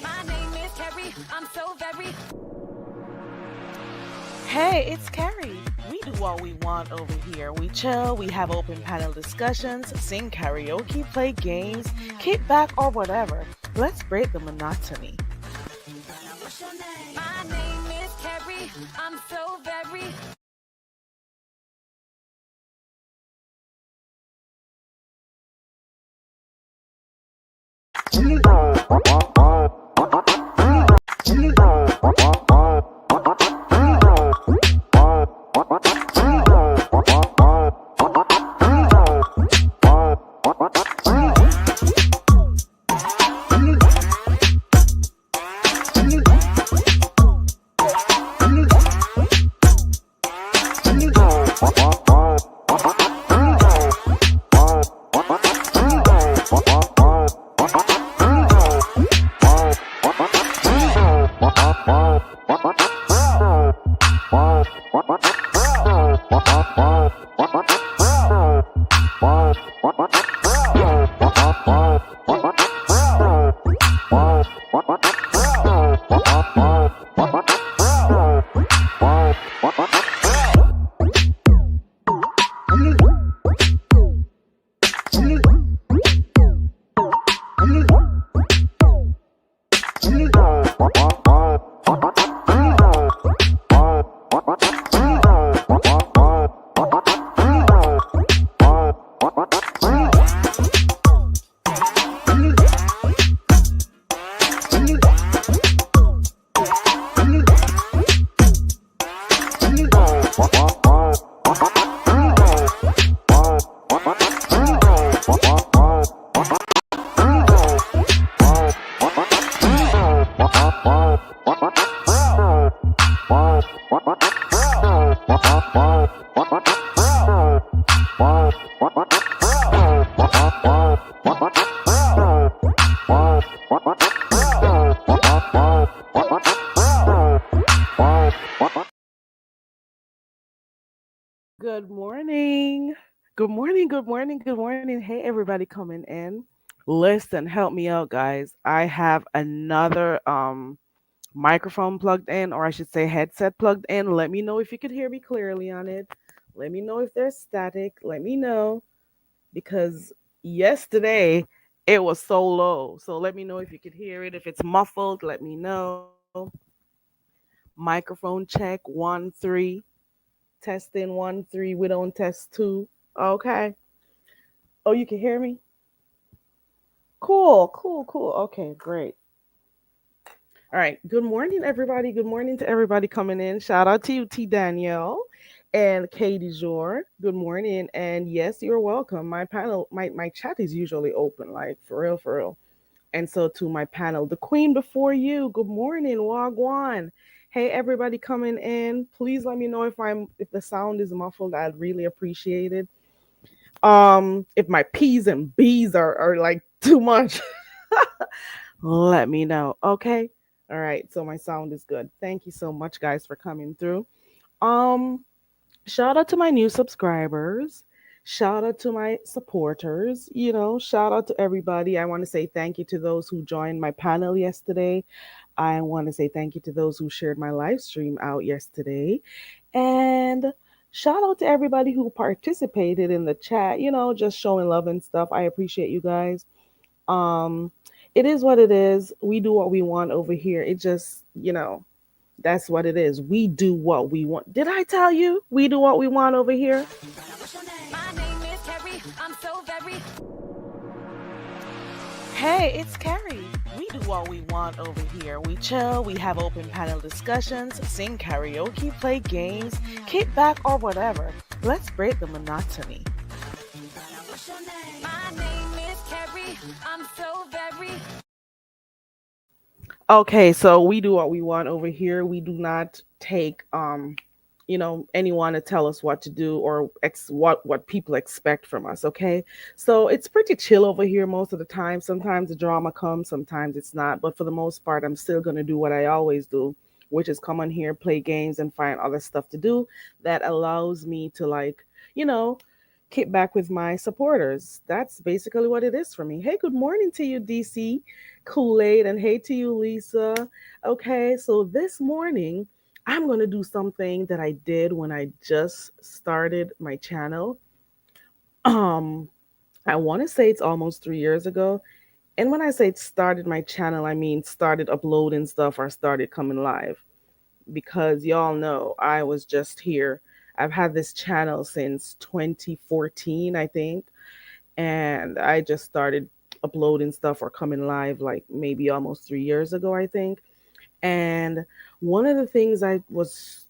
My name is Carrie. I'm so very. Hey, it's Carrie. We do what we want over here. We chill, we have open panel discussions, sing karaoke, play games, kick back, or whatever. Let's break the monotony. My name is Carrie. I'm so very. Good morning. Good morning, good morning, good morning. Hey, everybody coming in. Listen, help me out, guys. I have another microphone plugged in, or I should say headset plugged in. Let me know if you could hear me clearly on it. Let me know if there's static. Let me know because yesterday it was so low. So let me know if you could hear it. If it's muffled, let me know. Microphone check 1 3. Testing 1 3. We don't test two. Okay. Oh, you can hear me? Cool, cool, cool. Okay, great. All right. Good morning, everybody. Good morning to everybody coming in. Shout out to you, T. Danielle and Katie Jor. Good morning. And yes, you're welcome. My panel, my chat is usually open, like for real, for real. And so to my panel, the queen before you. Good morning, Wagwan. Hey, everybody coming in. Please let me know if the sound is muffled. I'd really appreciate it. If my P's and B's are like too much, let me know. Okay. All right. So my sound is good. Thank you so much, guys, for coming through. Um, Shout out to my new subscribers. Shout out to my supporters. Shout out to everybody. I want to say thank you to those who joined my panel yesterday. I want to say thank you to those who shared my live stream out yesterday. And shout out to everybody who participated in the chat, just showing love and stuff. I appreciate you guys. Um, it is what it is. We do what we want over here. It just, that's what it is. We do what we want. Did I tell you? We do what we want over here. My name is Carrie. I'm so very. Hey, it's Carrie. We do what we want over here. We chill, we have open panel discussions, sing karaoke, play games, kick back, or whatever. Let's break the monotony. My name is Carrie. I'm so very. Okay, so we do what we want over here. We do not take anyone to tell us what to do or what people expect from us, okay? So it's pretty chill over here most of the time. Sometimes the drama comes, sometimes it's not, but for the most part I'm still going to do what I always do, which is come on here, play games and find other stuff to do that allows me to you know kick back with my supporters. That's basically what it is for me. Hey, good morning to you, DC Kool-Aid, and hey to you, Lisa. Okay, so this morning I'm going to do something that I did when I just started my channel. Um, I want to say it's almost 3 years ago. And when I say started my channel, I mean started uploading stuff or started coming live because y'all know I was just here. I've had this channel since 2014, I think, and I just started uploading stuff or coming live like maybe almost 3 years ago, I think. And one of the things I was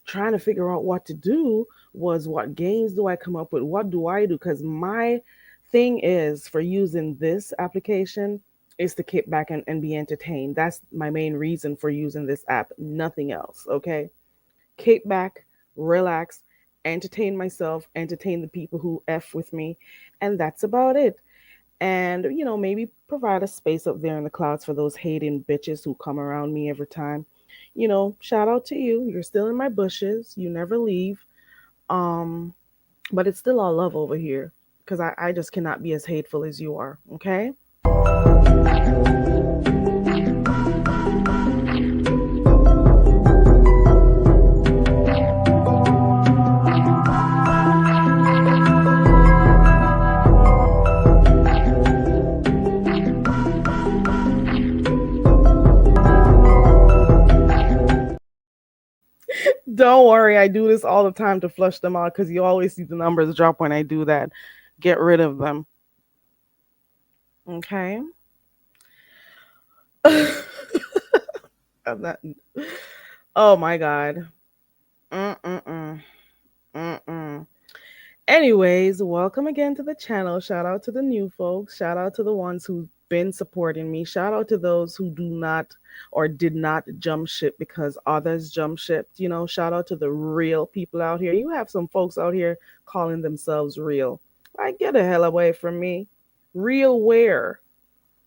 trying to figure out what to do was what games do I come up with? What do I do? Because my thing is for using this application is to kick back and be entertained. That's my main reason for using this app, nothing else. Okay. Kick back, relax, entertain myself, entertain the people who F with me. And that's about it. And, maybe provide a space up there in the clouds for those hating bitches who come around me every time. Shout out to you. You're still in my bushes. You never leave. Um, but it's still all love over here because I just cannot be as hateful as you are. Okay. Don't worry, I do this all the time to flush them out because you always see the numbers drop when I do that. Get rid of them. Okay. I'm not. Oh my God. Mm-mm-mm. Mm-mm. Anyways, welcome again to the channel. Shout out to the new folks. Shout out to the ones who've been supporting me. Shout out to those who do not or did not jump ship because others jump shipped. Shout out to the real people out here. You have some folks out here calling themselves real. Like, get the hell away from me. Real where?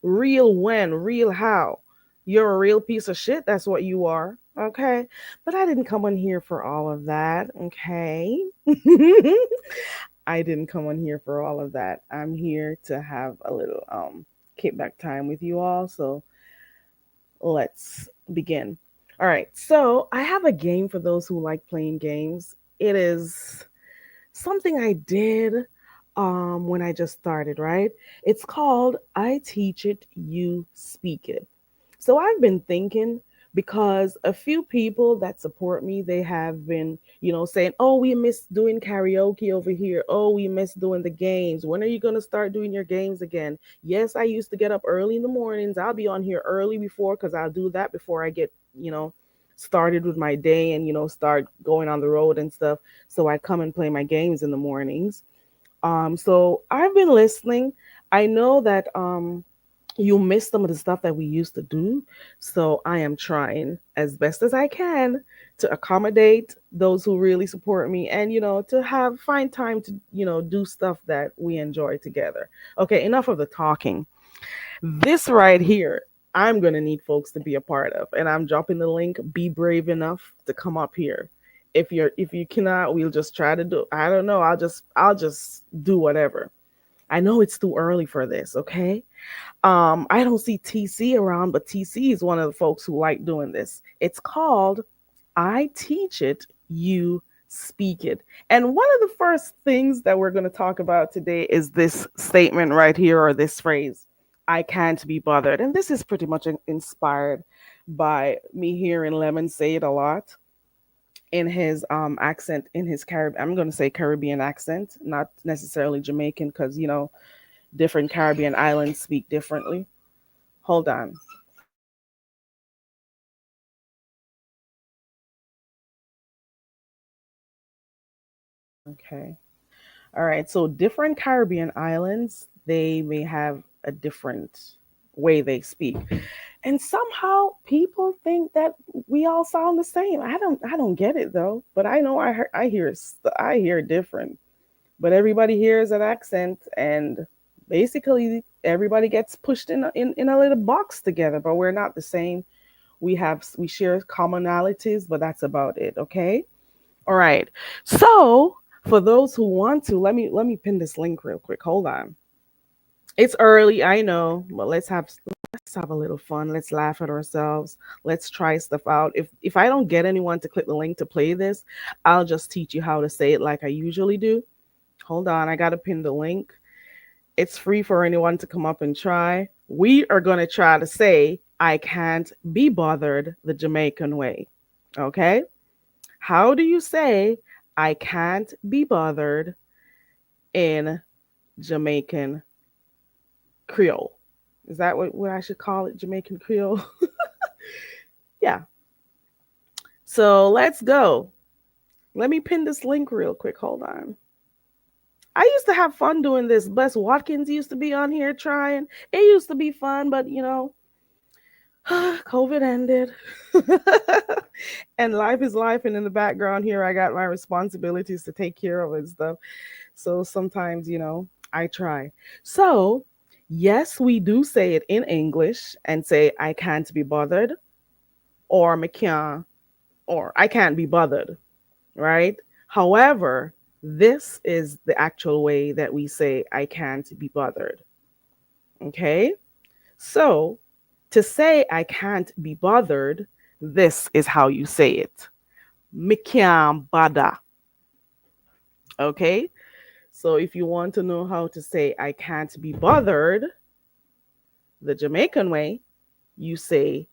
Real when? Real how? You're a real piece of shit. That's what you are. Okay. But I didn't come on here for all of that. Okay. I didn't come on here for all of that. I'm here to have a little kickback time with you all. So let's begin. All right. So I have a game for those who like playing games. It is something I did when I just started, right? It's called I Teach It, You Speak It. So I've been thinking because a few people that support me, they have been, saying, "Oh, we miss doing karaoke over here. Oh, we miss doing the games. When are you going to start doing your games again?" Yes, I used to get up early in the mornings. I'll be on here early before cuz I'll do that before I get, started with my day and, start going on the road and stuff. So I come and play my games in the mornings. So I've been listening. I know that you miss some of the stuff that we used to do. So I am trying as best as I can to accommodate those who really support me and, to have find time to, do stuff that we enjoy together. Okay, enough of the talking. This right here, I'm going to need folks to be a part of. And I'm dropping the link. Be brave enough to come up here. If you cannot, we'll just try to do. I don't know. I'll just do whatever. I know it's too early for this, okay? I don't see TC around, but TC is one of the folks who like doing this. It's called I Teach It, You Speak It. And one of the first things that we're going to talk about today is this statement right here, or this phrase, I can't be bothered. And this is pretty much inspired by me hearing Lemon say it a lot in his accent, in his I'm going to say Caribbean accent, not necessarily Jamaican, because different Caribbean islands speak differently. Hold on. Okay. All right. So different Caribbean islands, they may have a different way they speak. And somehow people think that we all sound the same. I don't get it though, but I know I hear different. But everybody hears an accent and basically everybody gets pushed in a little box together, but we're not the same. We share commonalities, but that's about it, okay? All right. So, For those who want to, let me pin this link real quick. Hold on. It's early, I know, but let's have a little fun. Let's laugh at ourselves. Let's try stuff out. If I don't get anyone to click the link to play this, I'll just teach you how to say it like I usually do. Hold on, I gotta pin the link. It's free for anyone to come up and try. We are gonna try to say I can't be bothered the Jamaican way. Okay? How do you say I can't be bothered in Jamaican Creole? Is that what I should call it? Jamaican Creole? Yeah. So let's go. Let me pin this link real quick. Hold on. I used to have fun doing this. Bess Watkins used to be on here trying. It used to be fun, but COVID ended. And life is life. And in the background here, I got my responsibilities to take care of and stuff. So sometimes, I try. So, yes, we do say it in English and say, I can't be bothered, or me can't, or I can't be bothered, right? However, this is the actual way that we say, I can't be bothered. Okay? So, to say I can't be bothered, this is how you say it. Me can't bother. Okay? So if you want to know how to say I can't be bothered, the Jamaican way, you say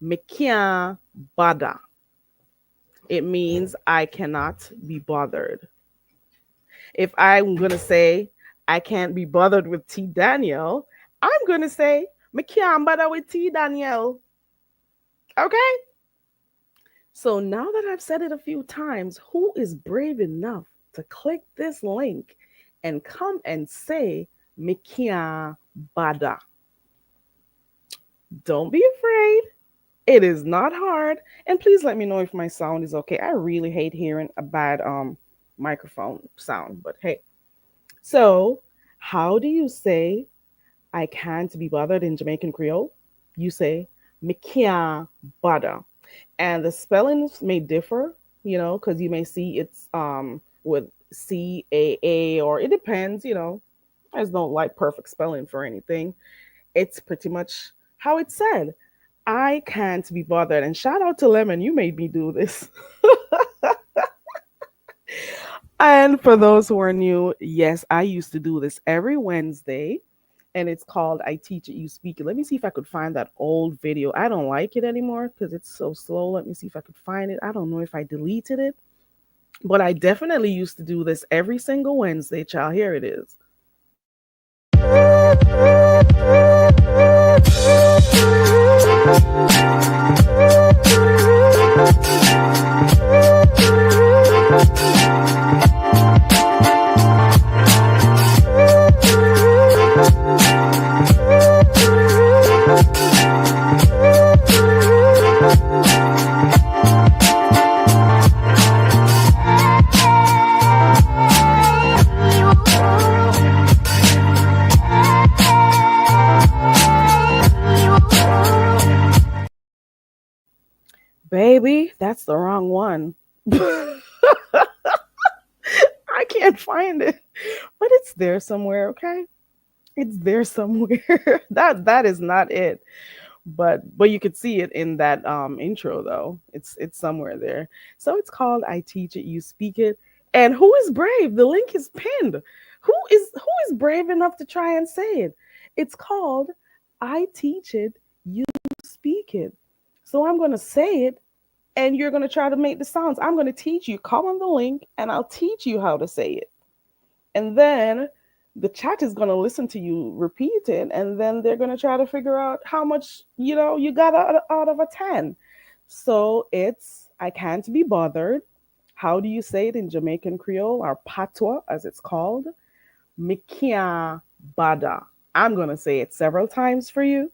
me can't bother. It means I cannot be bothered. If I'm going to say I can't be bothered with T Daniel, I'm going to say me can't bother with T Daniel. Okay? So now that I've said it a few times, who is brave enough to click this link and come and say me can't bother? Don't be afraid. It is not hard. And please let me know if my sound is okay. I really hate hearing a bad microphone sound, but hey. So, how do you say I can't be bothered in Jamaican Creole? You say me can't bother. And the spellings may differ, because you may see it's with CAA, or it depends, I just don't like perfect spelling for anything. It's pretty much how it's said. I can't be bothered. And shout out to Lemon, you made me do this. And for those who are new, yes, I used to do this every Wednesday. And it's called I Teach It, You Speak It. Let me see if I could find that old video. I don't like it anymore because it's so slow. Let me see if I could find it. I don't know if I deleted it, but I definitely used to do this every single Wednesday, child. Here it is. Baby, that's the wrong one. I can't find it, but it's there somewhere, okay? It's there somewhere. That is not it. But you could see it in that intro though. It's somewhere there. So it's called I Teach It, You Speak It. And who is brave? The link is pinned. Who is brave enough to try and say it? It's called I Teach It, You Speak It. So I'm going to say it and you're going to try to make the sounds. I'm going to teach you. Come on the link and I'll teach you how to say it. And then the chat is going to listen to you repeat it. And then they're going to try to figure out how much, you got out of a 10. So it's, I can't be bothered. How do you say it in Jamaican Creole, or patois as it's called? Me can't bother. I'm going to say it several times for you.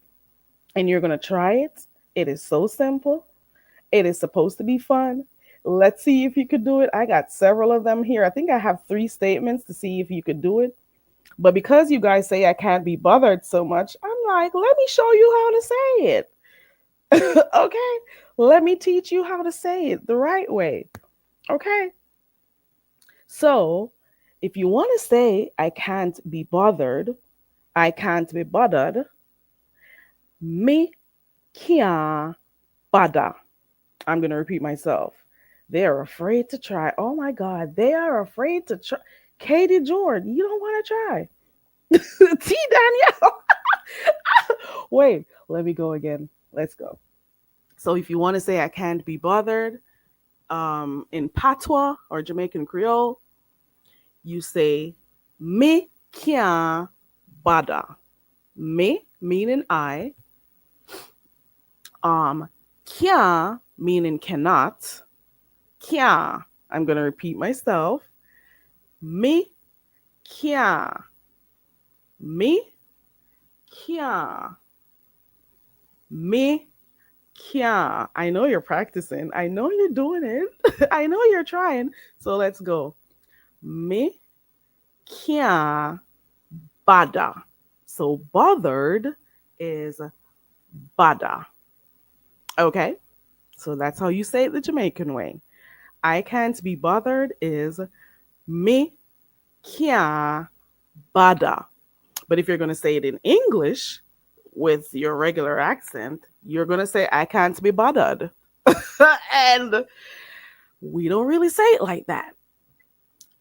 And you're going to try it. It is so simple. It is supposed to be fun. Let's see if you could do it. I got several of them here. I think I have 3 statements to see if you could do it. But because you guys say I can't be bothered so much, I'm like, let me show you how to say it. Okay? Let me teach you how to say it the right way. Okay? So if you want to say I can't be bothered, I can't be bothered, me can't bother. I'm going to repeat myself. They are afraid to try. Oh my God, they are afraid to try. Katie Jordan, you don't want to try. T. Danielle. Wait, let me go again. Let's go. So if you want to say I can't be bothered, in patois or Jamaican Creole, you say me can't bother. Me meaning I, can't meaning cannot. Can't. I'm gonna repeat myself. Me can't. Me can't. Me can't. I know you're practicing. I know you're doing it. I know you're trying. So let's go. Me can't bother. So bothered is bother. Okay? So that's how you say it the Jamaican way. I can't be bothered is me can't bother. But if you're going to say it in English with your regular accent, you're going to say I can't be bothered. And we don't really say it like that.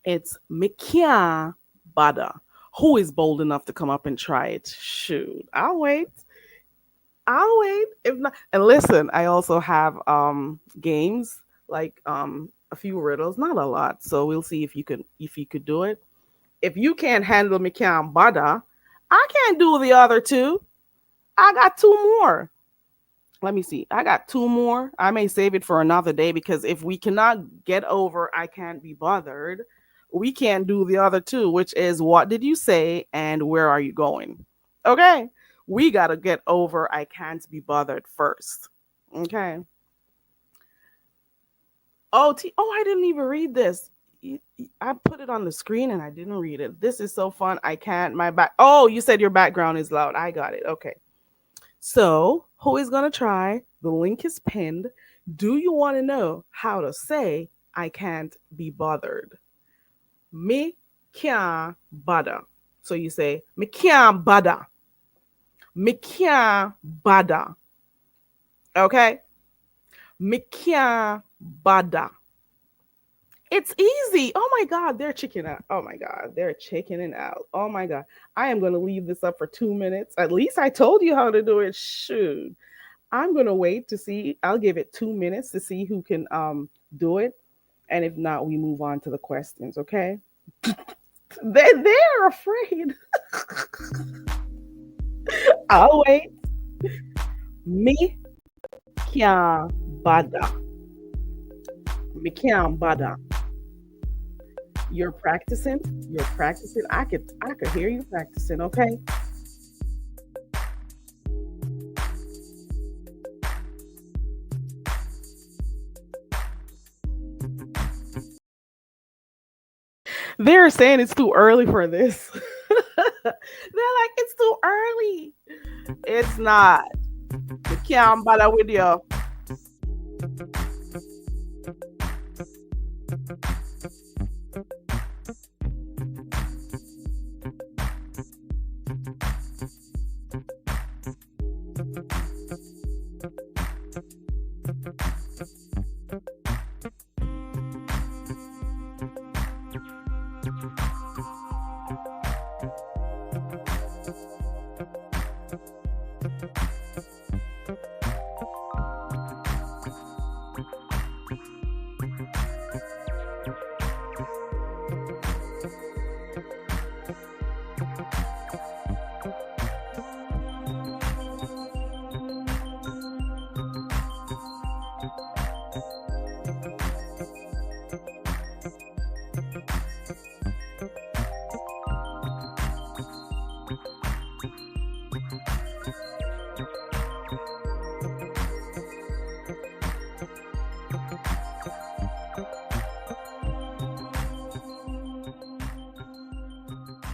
It's me can't bother. Who is bold enough to come up and try it? Shoot, I'll wait. I'll wait. If not, and listen, I also have games like a few riddles, not a lot. So we'll see if you could do it. If you can't handle me can't bother, I can't do the other two. I got two more. Let me see. I got two more. I may save it for another day because if we cannot get over I can't be bothered, we can't do the other two, which is what did you say and where are you going? Okay. We got to get over I can't be bothered first. Okay. I didn't even read this. I put it on the screen and I didn't read it. This is so fun. I can't. My back. Oh, you said your background is loud. I got it. Okay. So, who is going to try? The link is pinned. Do you want to know how to say I can't be bothered? Me can't bother. So you say, me can't bother. Me can't bother. Okay? Me can't bother. It's easy. Oh my God, they're chickening out. Oh my God, they're chickening out. Oh my God. I am going to leave this up for 2 minutes. At least I told you how to do it. Shoot. I'm going to wait to see. I'll give it 2 minutes to see who can do it. And if not, we move on to the questions, okay? They're afraid. I'll wait. Me can't bother. Me can't bother. You're practicing. You're practicing. I could hear you practicing. Okay. They're saying it's too early for this. They're like it's too early. It's not. You can't bother with you.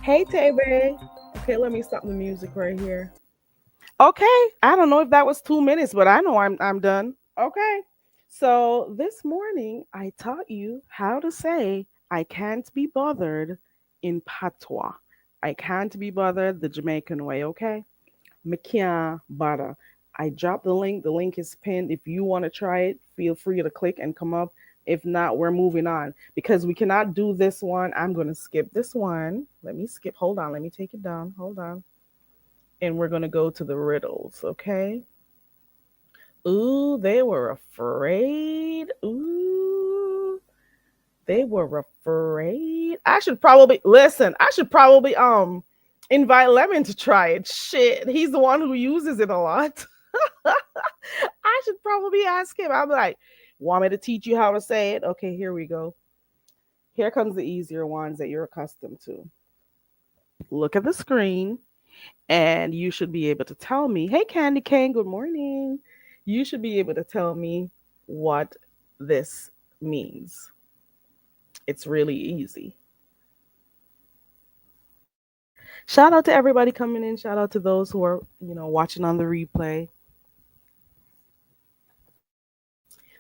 Hey, Tebe. Okay, let me stop the music right here. Okay, I don't know if that was 2 minutes, but I know I'm done. Okay, so this morning I taught you how to say I can't be bothered in patois. I can't be bothered the Jamaican way, okay? Mekia Bada. I dropped the link. The link is pinned. If you want to try it, feel free to click and come up. If not, we're moving on because we cannot do this one. I'm going to skip this one. Let me skip. Hold on. Let me take it down. Hold on. And we're going to go to the riddles, okay? Ooh, they were afraid. Ooh, they were afraid. I should probably listen. I should probably invite Lemon to try it. Shit, he's the one who uses it a lot. I should probably ask him. I'm like, want me to teach you how to say it? Okay, here we go. Here comes the easier ones that you're accustomed to. Look at the screen, and you should be able to tell me, hey, Candy Cane, good morning. You should be able to tell me what this means. It's really easy. Shout out to everybody coming in. Shout out to those who are, watching on the replay.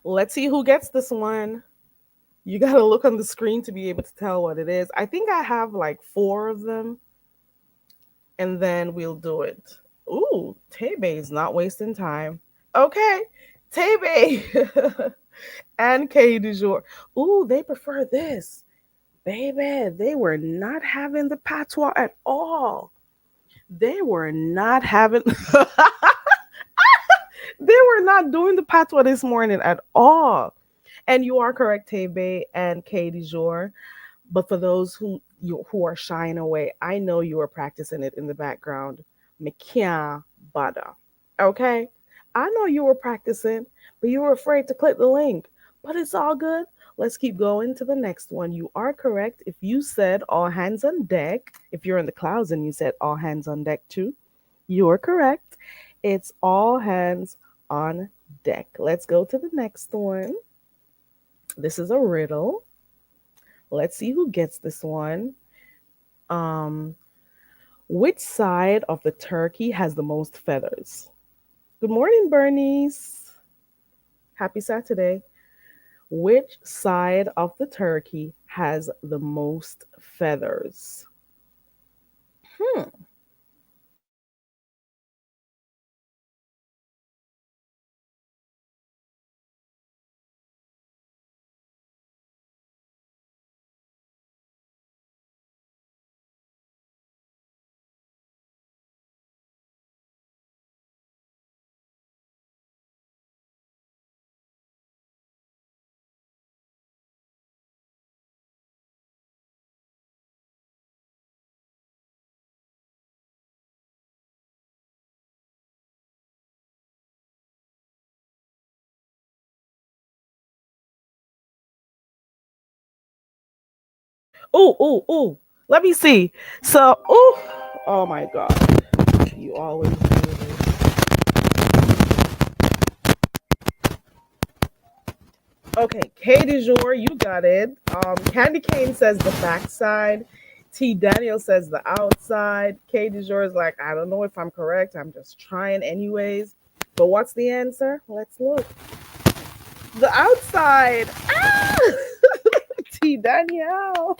Let's see who gets this one. You got to look on the screen to be able to tell what it is. I think I have like 4 of them, and then we'll do it. Ooh, Tebe is not wasting time. Okay, Tebe and K du jour. Ooh, they prefer this. Baby, they were not having the patois at all. They were not having they were not doing the patois this morning at all. And you are correct, Tebe and K du jour. But for those who are shying away, I know you are practicing it in the background. Mekia Bada. Okay? I know you were practicing, but you were afraid to click the link. But it's all good. Let's keep going to the next one. You are correct. If you said all hands on deck, if you're in the clouds and you said all hands on deck too, you're correct. It's all hands on deck. Let's go to the next one. This is a riddle. Let's see who gets this one. Um, which side of the turkey has the most feathers? Good morning, Bernice. Happy Saturday. Which side of the turkey has the most feathers? Hmm. Oh, oh, oh. Let me see. So, oh my God. You always do this. Okay, K du jour, you got it. Candy Cane says the backside. T Daniel says the outside. K du jour is like, I don't know if I'm correct. I'm just trying anyways. But what's the answer? Let's look. The outside. Ah! T Daniel.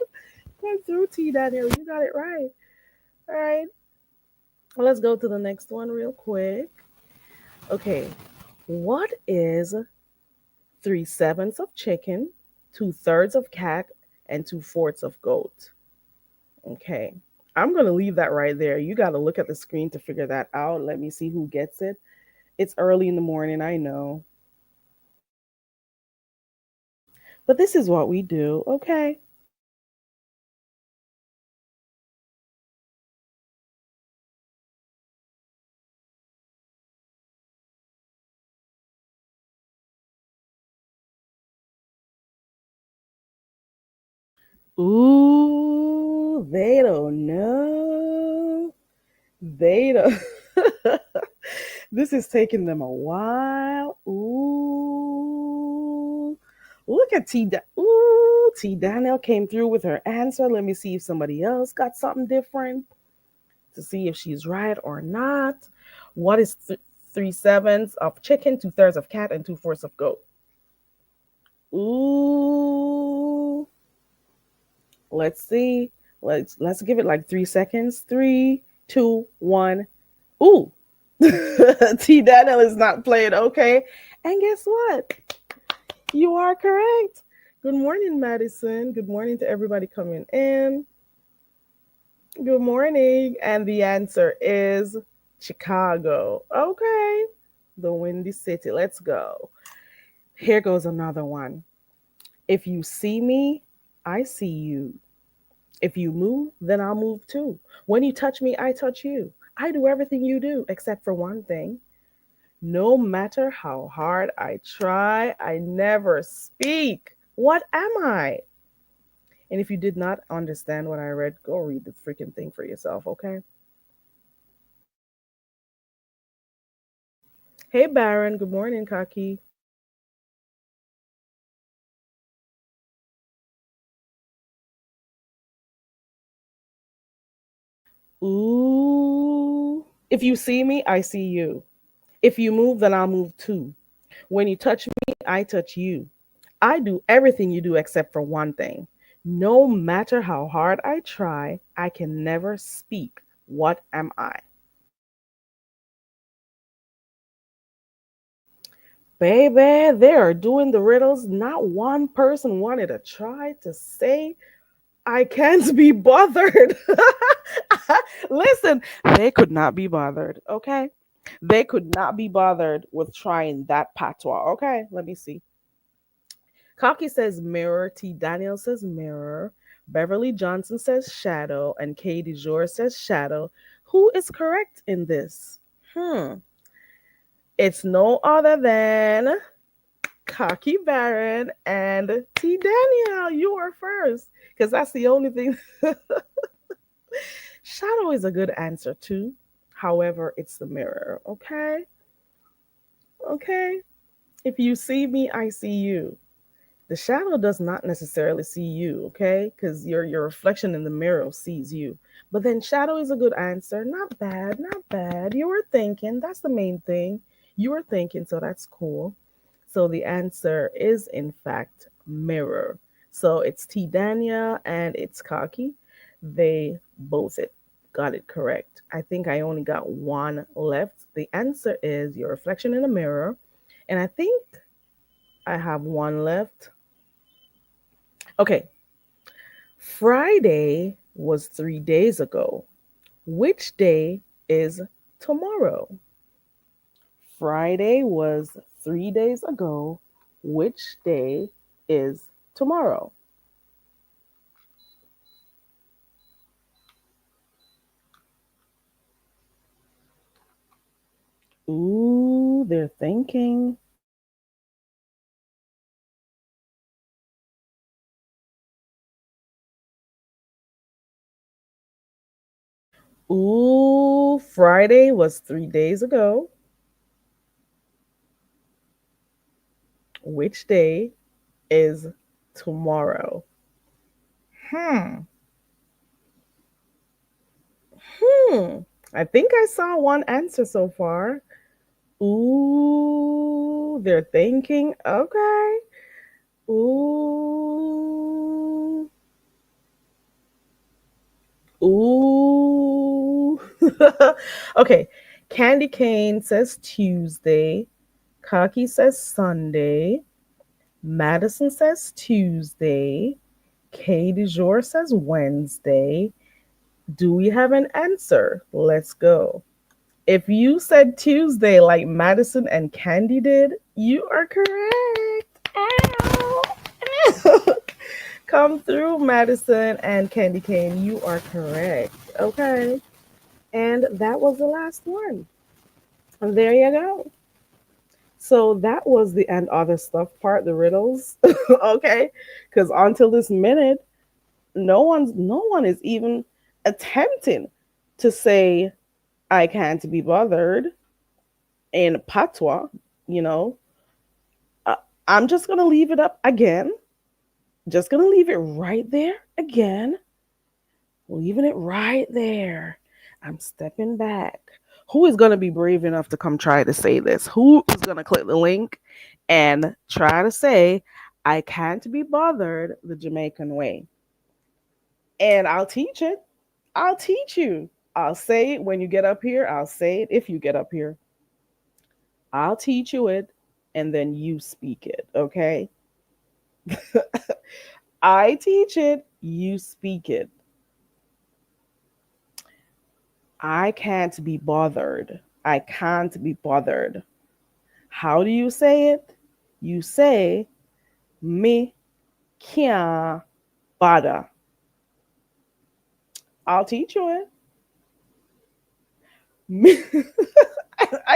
Come through, T Daniel. You got it right. All right. Well, let's go to the next one real quick. Okay. What is 3/7 of chicken, 2/3 of cat, and 2/4 of goat? Okay. I'm going to leave that right there. You got to look at the screen to figure that out. Let me see who gets it. It's early in the morning, I know. But this is what we do, okay? Ooh, they don't know. They don't. This is taking them a while. Ooh. Look at Ooh, T Danielle came through with her answer. Let me see if somebody else got something different to see if she's right or not. What is 3/7 of chicken, 2/3 of cat, and 2/4 of goat? Ooh. Let's see. Let's give it like 3 seconds. Three, two, one. Ooh. T Daniel is not playing. Okay. And guess what? You are correct. Good morning, Madison. Good morning to everybody coming in. Good morning. And the answer is Chicago. Okay. The Windy City. Let's go. Here goes another one. If you see me, I see you. If you move, then I'll move too. When you touch me, I touch you. I do everything you do, except for one thing. No matter how hard I try, I never speak. What am I? And if you did not understand what I read, go read the freaking thing for yourself, okay? Hey, Baron. Good morning, Kaki. Ooh. If you see me, I see you. If you move, then I'll move too. When you touch me, I touch you. I do everything you do except for one thing. No matter how hard I try, I can never speak. What am I? Baby, they are doing the riddles. Not one person wanted to try to say, I can't be bothered. Listen, they could not be bothered, okay? They could not be bothered with trying that patois, okay? Let me see. Cocky says mirror. T. Daniel says mirror. Beverly Johnson says shadow. And Katie Jor says shadow. Who is correct in this? It's no other than Cocky Baron and T. Daniel. You are first because that's the only thing. Shadow is a good answer too. However, it's the mirror. Okay. Okay. If you see me, I see you. The shadow does not necessarily see you, okay? Because your reflection in the mirror sees you. But then shadow is a good answer. Not bad, not bad. You were thinking. That's the main thing. You were thinking, so that's cool. So the answer is in fact mirror. So it's T Dania and it's Kaki. They both got it correct. I think I only got one left. The answer is your reflection in the mirror. And I think I have one left. Okay, Friday was 3 days ago. Which day is tomorrow? Friday was 3 days ago. Which day is tomorrow? Ooh, they're thinking. Ooh, Friday was 3 days ago. Which day is tomorrow? Hmm. Hmm. I think I saw one answer so far. Ooh, they're thinking. Okay. Ooh. Ooh. Okay. Candy Cane says Tuesday. Cocky says Sunday. Madison says Tuesday. K du jour says Wednesday. Do we have an answer? Let's go. If you said Tuesday like Madison and Candy did, you are correct. Ow. Come through, Madison and Candy Cane. You are correct. Okay. And that was the last one. And there you go. So that was the and other stuff part, the riddles. Okay. Because until this minute, no one is even attempting to say I can't be bothered in patois, you know. Uh, I'm just gonna leave it up again. Just gonna leave it right there again. Leaving it right there. I'm stepping back. Who is gonna be brave enough to come try to say this? Who is gonna click the link and try to say I can't be bothered the Jamaican way? And I'll teach it. I'll teach you. I'll say it when you get up here. I'll say it if you get up here. I'll teach you it and then you speak it, okay? I teach it, you speak it. I can't be bothered. I can't be bothered. How do you say it? You say, me can't bother. I'll teach you it. Me-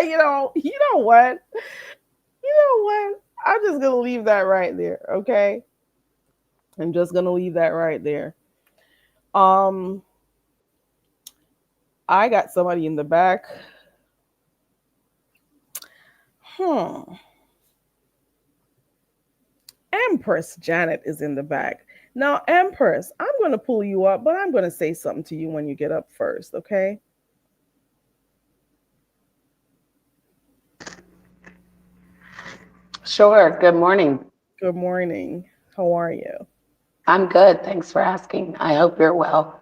you know what? You know what? I'm just gonna leave that right there, okay? I'm just gonna leave that right there. Um, I got somebody in the back. Hmm. Empress Janet is in the back. Now, Empress, I'm gonna pull you up, but I'm gonna say something to you when you get up first, okay? Sure. Good morning. Good morning. How are you? I'm good. Thanks for asking. I hope you're well.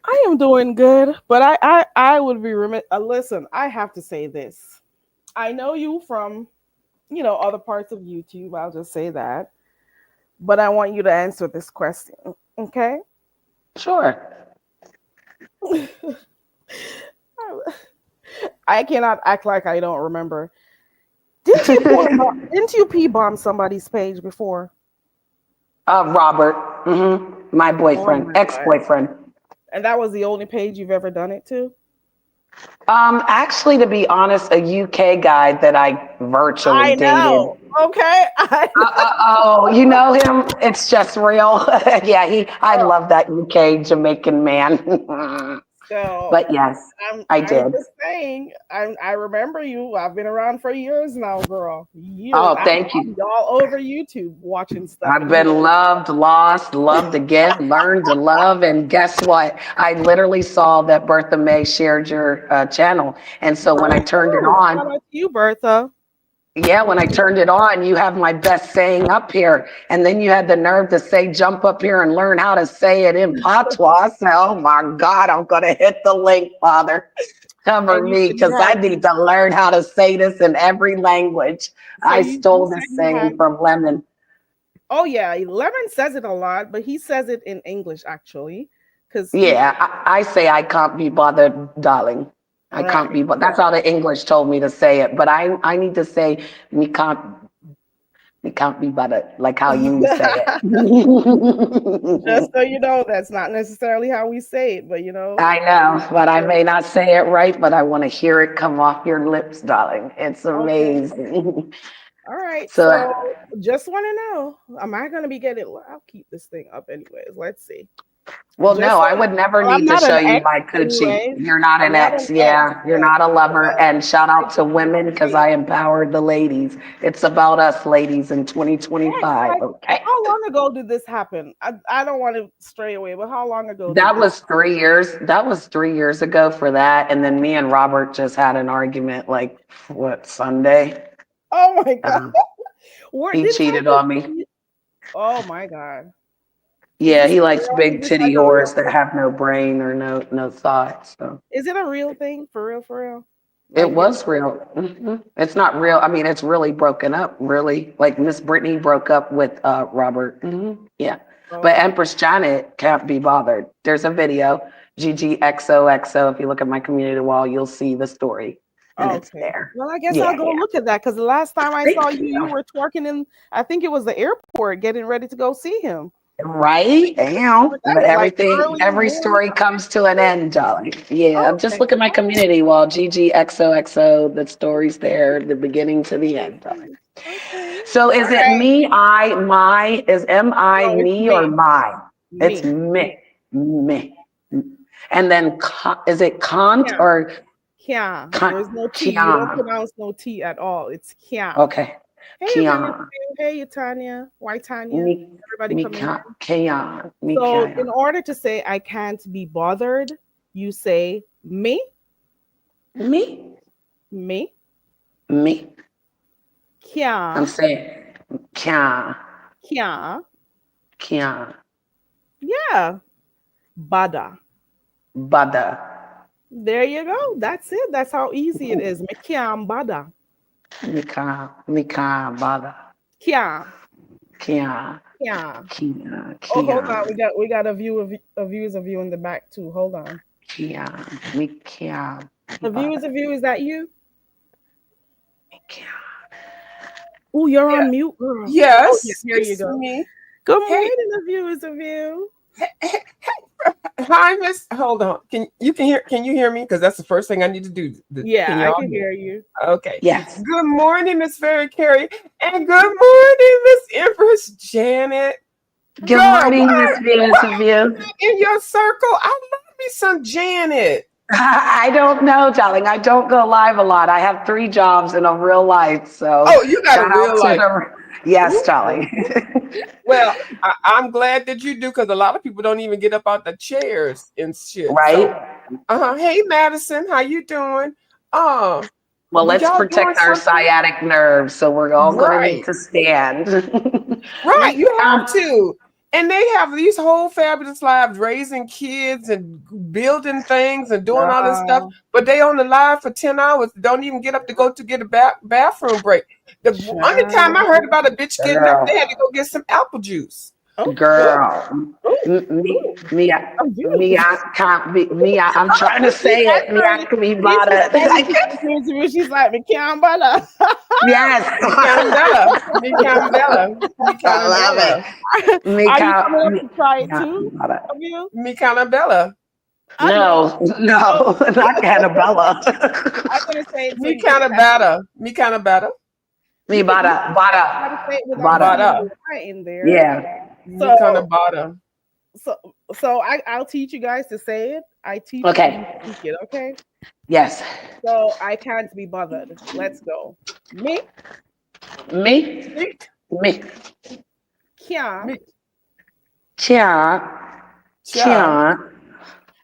I am doing good, but I would be remiss. Listen, I have to say this. I know you from other parts of YouTube. I'll just say that, but I want you to answer this question, okay? Sure. I cannot act like I don't remember. Didn't you pee bomb somebody's page before? Robert, my Oh boyfriend, my god! ex-boyfriend. And that was the only page you've ever done it to? Actually, to be honest, a UK guy that I virtually I know. dated. Okay, I Oh, you know him? It's just real. Yeah, I know. love that UK Jamaican man. So But yes, I'm I I'm did. just saying, I remember you. I've been around for years now, girl. Years. Oh, thank I'll you. be all over YouTube watching stuff I've and hearing. been loved, lost, loved again, learned to love. And guess what? I literally saw that Bertha May shared your channel. And so when I turned it Oh, shout on, out to you, Bertha. yeah, when I turned it on, you have my best saying up here. And then you had the nerve to say, jump up here and learn how to say it in patois. I said, oh my God, I'm going to hit the link, Father. Cover And you me said you because I had. need to learn how to say this in every language. So I you stole said this you had. saying from Lemon. Oh yeah, Lemon says it a lot, but he says it in English actually, because he Yeah, I say I can't be bothered, darling. I can't right. be, but that's how the English told me to say it. But I need to say me can't be bothered, like how you say Just it. so you know, that's not necessarily how we say it, but I know, but I may not say it right, but I want to hear it come off your lips, darling. It's okay. amazing. All right. So, So just want to know, am I going to be getting? I'll keep this thing up anyways. Let's see. well, Just no, so I would never well, I'm need to not show an you ex, my coochie. anyways. You're not I'm an not an ex. ex, Yeah, you're but not a lover. And shout I out to do women because say I empowered the ladies. It's about us, ladies, in 2025. like, Okay. how long ago did this happen? I don't want to stray away, but how long ago did That this? was 3 years. That was 3 years ago for that. And then me and Robert just had an argument like, what, Sunday? Oh my god! Um, Where he did cheated on me. something? Oh my god! Is Yeah, this he likes real? Is big this titty like a real whores that thing? have no brain or no thought. So Is it a real thing for real? For real? it Like was real. It's not real. I mean, it's really broken up. Really, like Miss Brittany broke up with Robert. Yeah, but okay. Empress Janet can't be bothered. There's a video, GGXOXO. If you look at my community wall, you'll see the story, and it's Okay. there. Well, I guess I'll Yeah, go yeah. look at that because the last time I Thank saw you, you you. were twerking in, I think it was the airport, getting ready to go see him. Right? Damn. But Like everything, early in the every morning. story comes to an end, darling. Yeah, just Okay. look at my community wall, GGXOXO. The story's there, the beginning to the end, darling. Okay. So All is it right. me, I, my? Is M-I No, it's me or me. my? It's Me. me, me. And then is it Kant Yeah. or Kya. There's Kant? no T. You don't Kian. pronounce no T at all. It's Kya. Okay. Hey, Evangeline. Kian. Hey, Tanya. Why Tanya? Me, Everybody me, coming in. Kian. Me, So, in Kian. order to say I can't be bothered, you say me, Me, me, me. I'm kya, saying, Kian. kya. Kian. Yeah. Bada. Bada. There you go. That's it. That's how easy it is. Mekiam bada. Mika bada. Kia. Kia. Kia. Kia. Oh, hold Kia. on. We got a views of you in the back too. Hold on. Kia. Mika. A views of you, is that you? Mika. Oh, you're Yeah. on mute, girl. Yes, Oh, yeah, here you it's go. me. Good Hey. morning, the viewers of you. Hi, Miss. Hold on. Can you hear me? Because that's the first thing I need to do. Yeah, Can I y'all can hear you. Okay. Yes. Good morning, Miss Fairy Carey, and good morning, Miss Empress Janet. Good Girl, morning, what? Miss Venus of you. In your circle, I love me some Janet. I don't know, darling. I don't go live a lot. I have 3 jobs in a real life. So Oh, you got shout a real out to life. yes, Ooh. darling. Well, I'm glad that you do, because a lot of people don't even get up out the chairs and shit. Right? So, hey, Madison, how you doing? Well, let's y'all protect doing our something? sciatic nerves. So we're all going to Right. need to stand. Right, you have to. And they have these whole fabulous lives, raising kids and building things and doing all this stuff. But they on the live for 10 hours, don't even get up to go to get a bathroom break. The only time I heard about a bitch getting up, they had to go get some apple juice. Oh, Girl, I'm trying to say it. She's like, Mekiam bada. Yes. I love it. Are you coming up to try it too? Mikana Bella. No, not Annabella. I'm gonna say it. Mikana Bada. Me bada. Bada. In there. Yeah. Mikana Bada. So I'll teach you guys to say it. I teach Okay. you to speak it, okay? Yes. So I can't be bothered. Let's go. Me. Kia. Chia.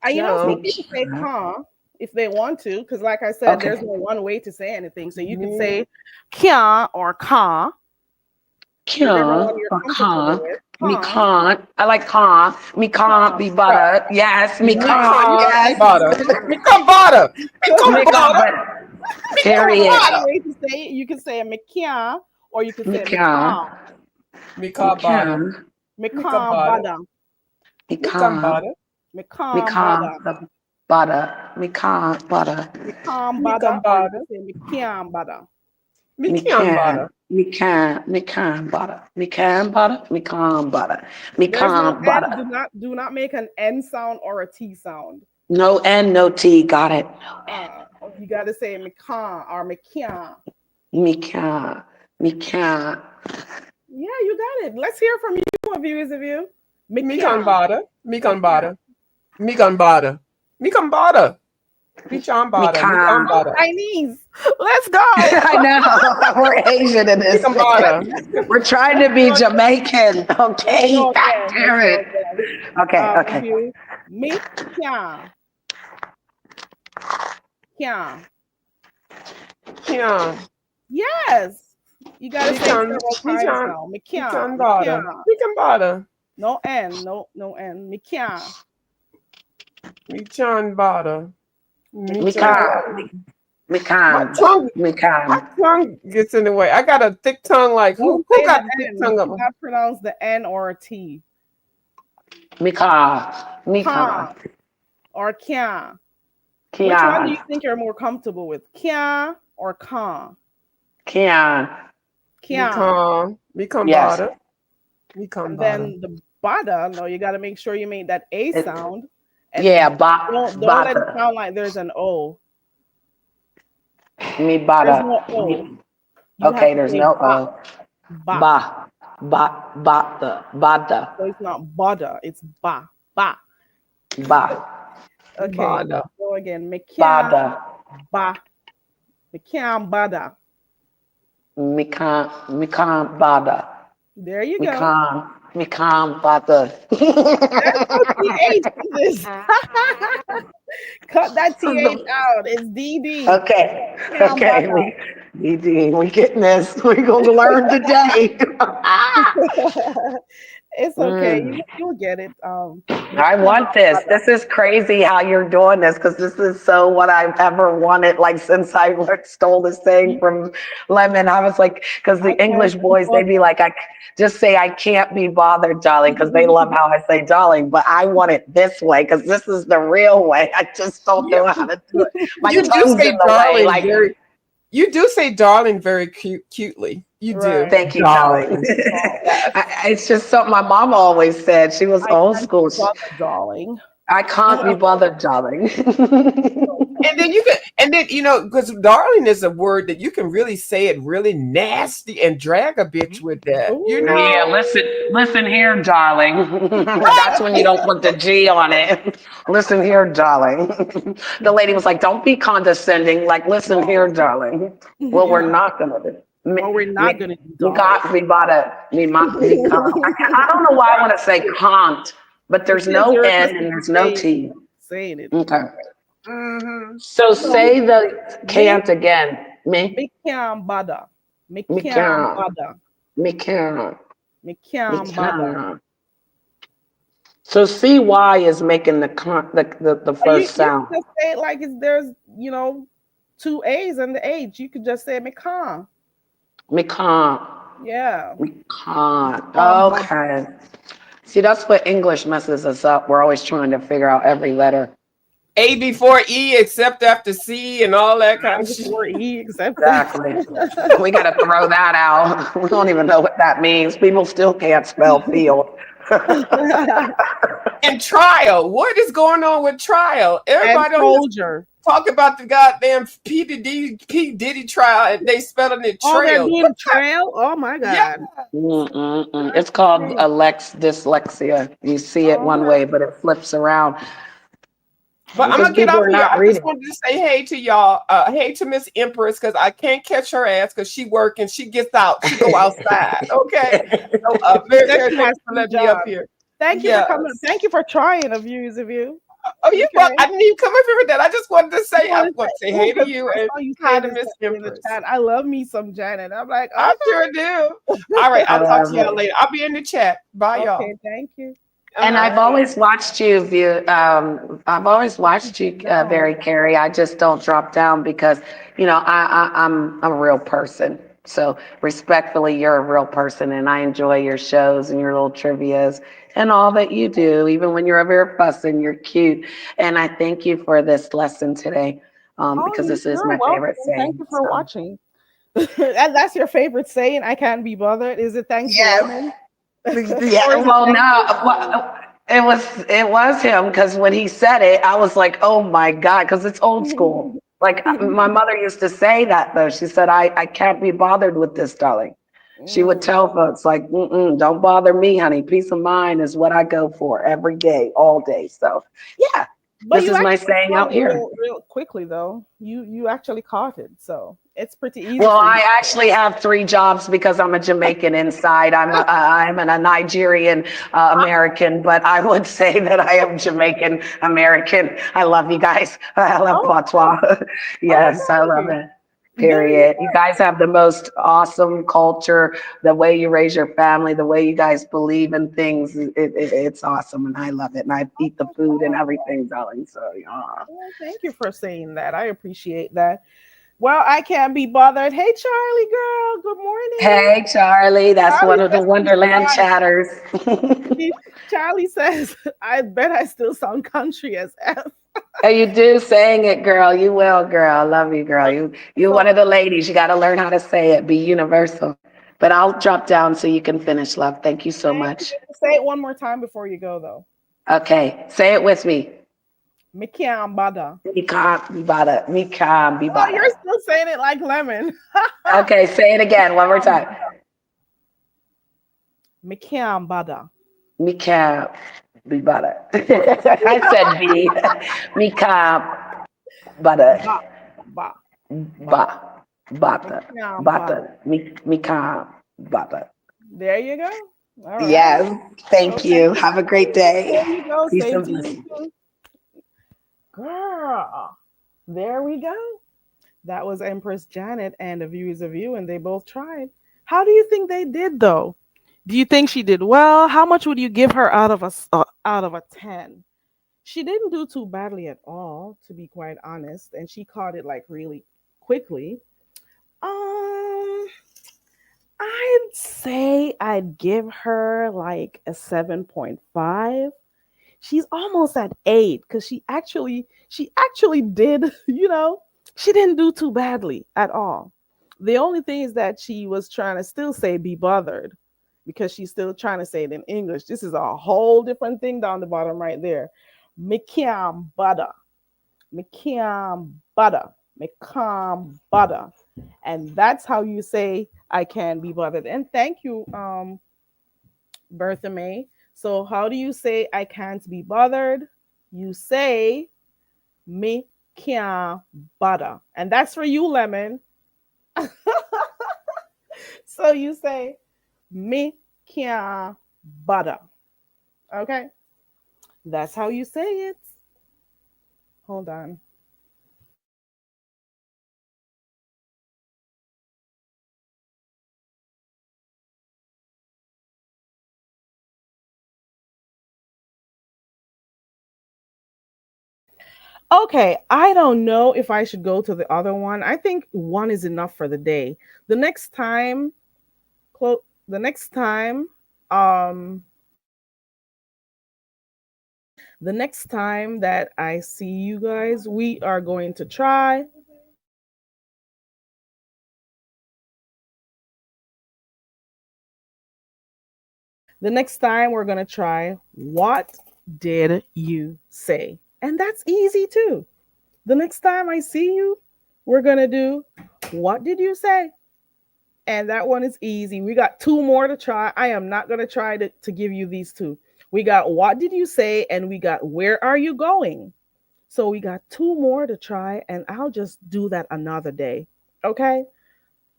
And you know, some Me. people say ka if they want to, because like I said, there's no one way to say anything. So you can say kia or ka. Kia or ka. Me can't. I like ka. Me can't be butter. Yes. Me can't. Yes. Butter. Me come butter. Me come butter. Period. Way to say it. You can say mekia or you can say meka. Meka butter. Meka butter. Meka butter. Meka butter. Meka butter. Meka butter. Meka butter. Mikan butter. Mikan butter. Do not make an N sound or a T sound. No N, no T. Got it. You got to say mikan or mikan. Mikan. Yeah, you got it. Let's hear from you, viewers of you. Mikan butter. Mikan butter. Mikan butter. Mikan butter. Mikan butter. Chinese. Let's go. I know. We're Asian in this. We're trying to be Jamaican. Okay. God damn it. Okay. Mikan. Yes. You gotta say several times now. Mikan butter. No N. No N. Mikan. Michan butter. Mikan. My tongue gets in the way. I got a thick tongue. Like who got a thick tongue? You not pronounce the N or a T. Mika. Or Kia. Which one do you think you're more comfortable with? Kia or Ka? Kia. Become butter. And then the bada, no, you got to make sure you make that A sound. Yeah, don't let it sound like there's an O. Me bada. No O. Okay, there's no O. Bada. So it's not bada, it's ba. Okay. Bada. Go again. Bada. Ba. Mikan bada. Mikan bada. There you go. Mikan bada. Cut that TH out. It's DD. Okay. DD. We getting this. We're going to learn today. It's okay. You'll get it. I want this. This is crazy how you're doing this because this is so what I've ever wanted. Like since I stole this thing from Lemon, I was like, because the English boys, they'd be like, just say I can't be bothered, darling, because they love how I say darling. But I want it this way because this is the real way. I just don't know how to do it. My You do tongue's say in the way. darling Like, you do say darling very cutely. You do. Right. thank you, Darling. darling. It's just something my mom always said. She was old school. Darling. I can't be bothered, darling. And then because darling is a word that you can really say it really nasty and drag a bitch with that. You know? Yeah, listen here, darling. That's when you don't put the G on it. Listen here, darling. The lady was like, don't be condescending. Like, listen here, darling. Well, we're not going to do. Well, we're not going to do I don't know why I want to say can't, but there's no N and there's no T. Saying it. Okay. Mm-hmm. So say the can't again. Me can't bother. Me Me can't can't. bother. Me can't. Me Me can't bother. can't. So CY is making the first sound. You just say it like there's two A's and the H. You could just say me can't. Me can't. Yeah. We can't. Okay. See, that's what English messes us up. We're always trying to figure out every letter. A before E except after C and all that kind of shit. Before E, except Exactly. We got to throw that out. We don't even know what that means. People still can't spell field. And trial. What is going on with trial? Everybody don't talk about the goddamn P. Diddy trial and they spelling it trail. Oh, they're doing trail? Oh my God. Yeah. It's called dyslexia. You see it one way, but it flips around. But I'm gonna get off here. I just wanted to say hey to y'all. Hey to Miss Empress, because I can't catch her ass because she working. She gets out. She go outside. Okay. So, very thanks for letting me up here. Thank you for coming. Thank you for trying a Views of You. Oh, you well, I didn't even come up here with that. I just wanted to say I want to say hey to you and hi to Miss Empress. I love me some Janet. I'm like, I sure do. All right, I'll talk to y'all later. I'll be in the chat. Bye, y'all. Okay, thank you. And I've always watched you, Very Carrie. I just don't drop down because, I'm a real person. So respectfully, you're a real person, and I enjoy your shows and your little trivias and all that you do. Even when you're over here fussing, you're cute. And I thank you for this lesson today, because this is my favorite saying. Thank you for watching. And that's your favorite saying? I can't be bothered. Is it thanks to women? Yeah, well, no, it was him, because when he said it, I was like, oh my God, because it's old school. Like my mother used to say that though. She said, I can't be bothered with this, darling. She would tell folks like, don't bother me, honey. Peace of mind is what I go for every day, all day. So yeah, but this is my saying out here. Real quickly though, you actually caught it, so it's pretty easy. Well, I actually have 3 jobs because I'm a Jamaican inside. I'm a Nigerian American, but I would say that I am Jamaican American. I love you guys. I love patois. Yes, I love it. Period. You guys have the most awesome culture. The way you raise your family, the way you guys believe in things, it's awesome, and I love it. And I eat the food and everything, darling. So, well, thank you for saying that. I appreciate that. Well, I can't be bothered. Hey, Charlie, girl. Good morning. Hey, Charlie. That's one of the Wonderland chatters. Charlie says, I bet I still sound country as F. Oh, you do saying it, girl. You will, girl. I love you, girl. You're one of the ladies. You got to learn how to say it. Be universal. But I'll drop down so you can finish, love. Thank you so much. Say it one more time before you go, though. Okay. Say it with me. Me can't bother. Me can't be bothered. Me can't be bothered. Oh, you're still saying it like Lemon. Okay. Say it again. One more time. Me can't bother. Me can't be bothered. I said be. Me can't bother. Bother. Me can't bother. There you go. All right. Yes. Thank you. Have a great day. There you go. Peace Same and to you. Girl, there we go. That was Empress Janet and the Views of You, and they both tried. How do you think they did, though? Do you think she did well? How much would you give her out of a 10? She didn't do too badly at all, to be quite honest, and she caught it like really quickly. Um, I'd say I'd give her like a 7.5. She's almost at 8 because she actually did, she didn't do too badly at all. The only thing is that she was trying to still say be bothered because she's still trying to say it in English. This is a whole different thing down the bottom right there. Me can't butter. Me can't butter. Me can't butter. And that's how you say I can be bothered. And thank you, Bertha May. So how do you say I can't be bothered? You say me can't butter. And that's for you, Lemon. So you say me can't butter. Okay? That's how you say it. Hold on. Okay, I don't know if I should go to the other one. I think one is enough for the day. The next time, the next time, um, the next time that I see you guys, we are going to try. The next time we're going to try, what did you say? And that's easy too. The next time I see you, we're going to do, what did you say? And that one is easy. We got two more to try. I am not going to try to give you these two. We got what did you say? And we got where are you going? So we got two more to try, and I'll just do that another day. Okay?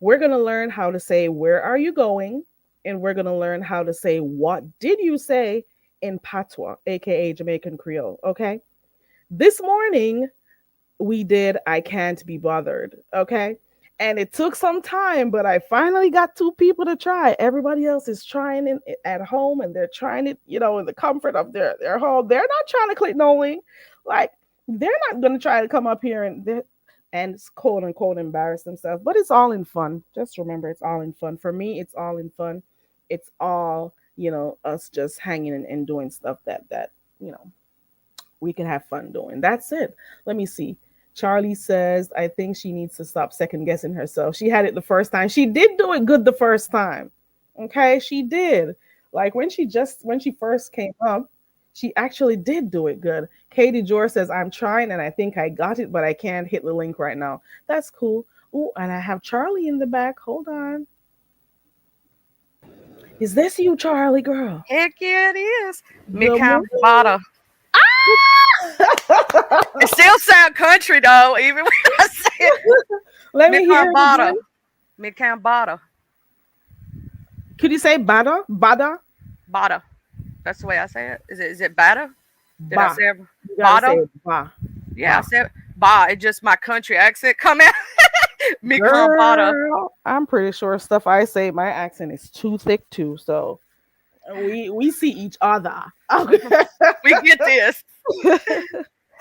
We're going to learn how to say where are you going? And we're going to learn how to say what did you say in patois, aka Jamaican Creole. Okay? This morning, we did I can't be bothered. Okay? And it took some time, but I finally got two people to try. Everybody else is trying it at home, and they're trying it, in the comfort of their home. They're not trying to click no link. Like, they're not going to try to come up here and quote unquote embarrass themselves. But it's all in fun. Just remember, it's all in fun. For me, it's all in fun. It's all, us just hanging and doing stuff that we can have fun doing. That's it. Let me see. Charlie says, I think she needs to stop second guessing herself. She had it the first time. She did do it good the first time. Okay, she did. Like when she first came up, she actually did do it good. Katie Jor says, I'm trying and I think I got it, but I can't hit the link right now. That's cool. Oh, and I have Charlie in the back. Hold on. Is this you, Charlie girl? Heck yeah, it is. Good Mikam morning. Bada. It still sound country though, even when I say it. Let me hear it Bada. again. Mikam Bada. Could you say bada? Bada? Bada. That's the way I say it. Is it Bada? Did Ba. I say it? You gotta say Bada? it, ba. Yeah, I said Ba. It's just my country accent come out. Mikam Bada. Girl, I'm pretty sure stuff I say, my accent is too thick too. So we see each other. Okay. We get this.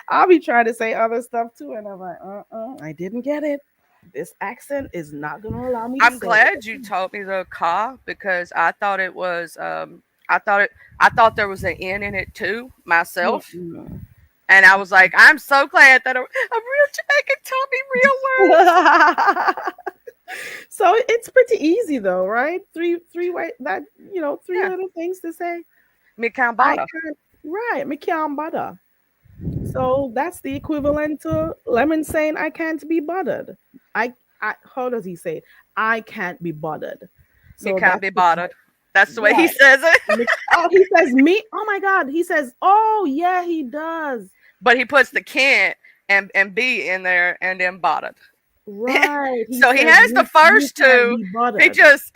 I'll be trying to say other stuff too, and I'm like, I didn't get it. This accent is not gonna allow me. I'm glad you told me the ka because I thought it was I thought there was an N in it too myself. Mm-hmm. And I was like, I'm so glad that a real Jamaican taught me real words. So it's pretty easy though, right? Three way that three Yeah. little things to say. Mikambada. Right, Mikiambada. So that's the equivalent to Lemon saying I can't be bothered. I how does he say it? I can't be bothered. So he can't be bothered. That's the way he Right. says it. Oh, he says me. Oh my God. He says, oh yeah, he does. But he puts the can't and be in there and then bothered. Right. So he says, has the first can't two. be bothered."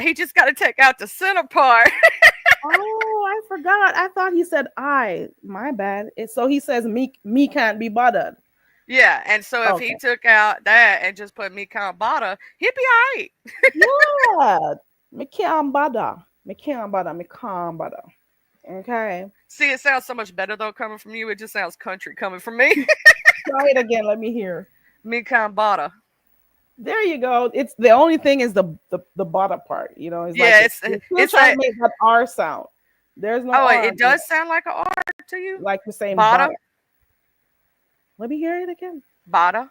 He just got to take out the center part. Oh, I forgot. I thought he said I. My bad. So he says me can't be bothered. Yeah, and so if he Okay. took out that and just put me kind of bada, he'd be all right. Yeah. Me can't bother. Me can't bother. Me can't bother. Okay. See, it sounds so much better though coming from you. It just sounds country coming from me. Try it again. Let me hear. Me kambada. There you go. It's the only thing is the bottom part. You know, it's Yeah, like it's you're still it's trying like to make that R sound. There's no oh, R. it does sound like an R to you. Like you're saying Bada, bottom. Let me hear it again. bada.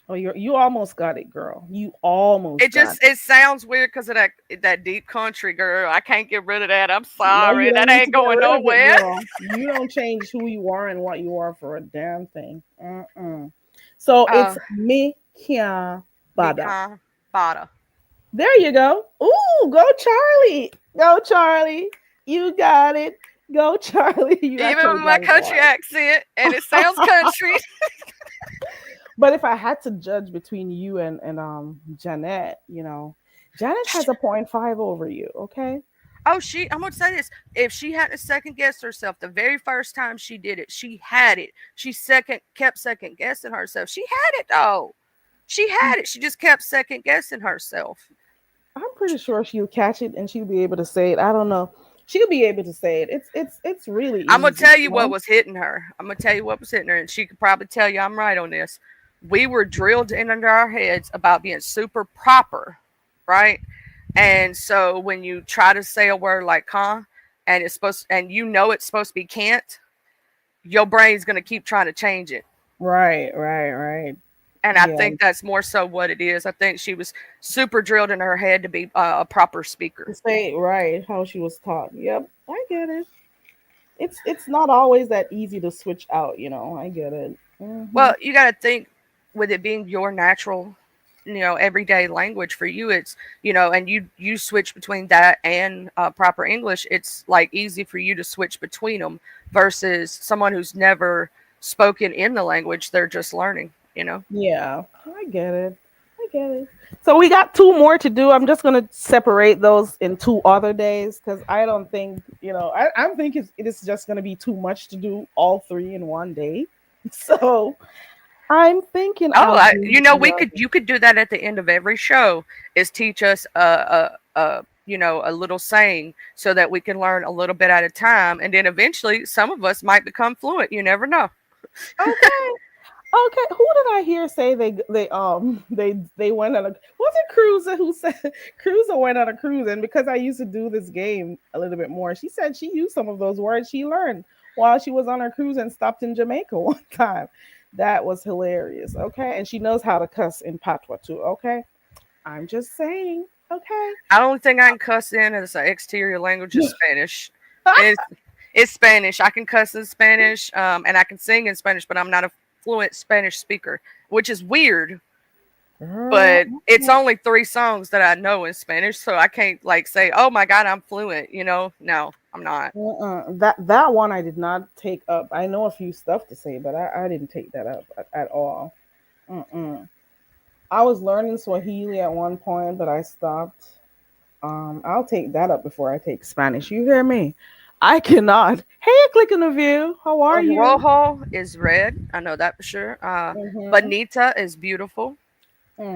Oh, you almost got it, girl. You almost It got just it sounds weird because of that deep country girl. I can't get rid of that. I'm it. No, sorry. you don't That need to ain't get going rid of it, nowhere. girl. You don't change who you are and what you are for a damn thing. Mm-mm. So Uh, it's me can't me bother. kambada. There you go. Ooh, go Charlie. Go Charlie. You got it. Go Charlie. You Even actually with my got it country right. accent, and it sounds country. But if I had to judge between you and Janet, Janet has a 0.5 over you, okay? Oh, I'm gonna say this. If she had to second guess herself the very first time she did it, she had it. She kept second guessing herself. She had it though. She had it. She just kept second guessing herself. I'm pretty sure she'll catch it and she'll be able to say it. I don't know. She'll be able to say it. It's really I'm gonna easy, tell you what was hitting her. I'm gonna tell you what was hitting her, and she could probably tell you I'm right on this. We were drilled in under our heads about being super proper, right? And so when you try to say a word like "con," and it's supposed to be "can't," your brain's gonna keep trying to change it. Right. And I Yeah. think that's more so what it is. I think she was super drilled in her head to be a proper To speaker. say it right, how she was taught. Yep, I get it. It's not always that easy to switch out, I get it. Well, you got to think with it being your natural, everyday language for you, it's, and you switch between that and proper English. It's like easy for you to switch between them versus someone who's never spoken in the language. They're just learning. Yeah, I get it. I get it. So we got two more to do. I'm just gonna separate those in 2 other days because I don't think I'm thinking it is just gonna be too much to do all three in one day. So I'm thinking Oh, I'll do you could do that at the end of every show is teach us a little saying so that we can learn a little bit at a time, and then eventually some of us might become fluent. You never know. Okay. Okay, who did I hear say they went on a was it Cruiser who said Cruiser went on a cruise, and because I used to do this game a little bit more, she said she used some of those words she learned while she was on her cruise and stopped in Jamaica one time. That was hilarious. Okay, and she knows how to cuss in patois too. Okay, I'm just saying. Okay. The only thing I can cuss in as an exterior language is Spanish. It's Spanish. I can cuss in Spanish, and I can sing in Spanish, but I'm not a fluent Spanish speaker, which is weird. But it's only 3 songs that I know in Spanish, so I can't like say, "Oh my God, I'm fluent." No, I'm not. That one I did not take up. I know a few stuff to say, but I didn't take that up at all. I was learning Swahili at one point, but I stopped. I'll take that up before I take Spanish. You hear me? I cannot. Hey, click in the view. How are you? Rojo is red. I know that for sure. Bonita is beautiful.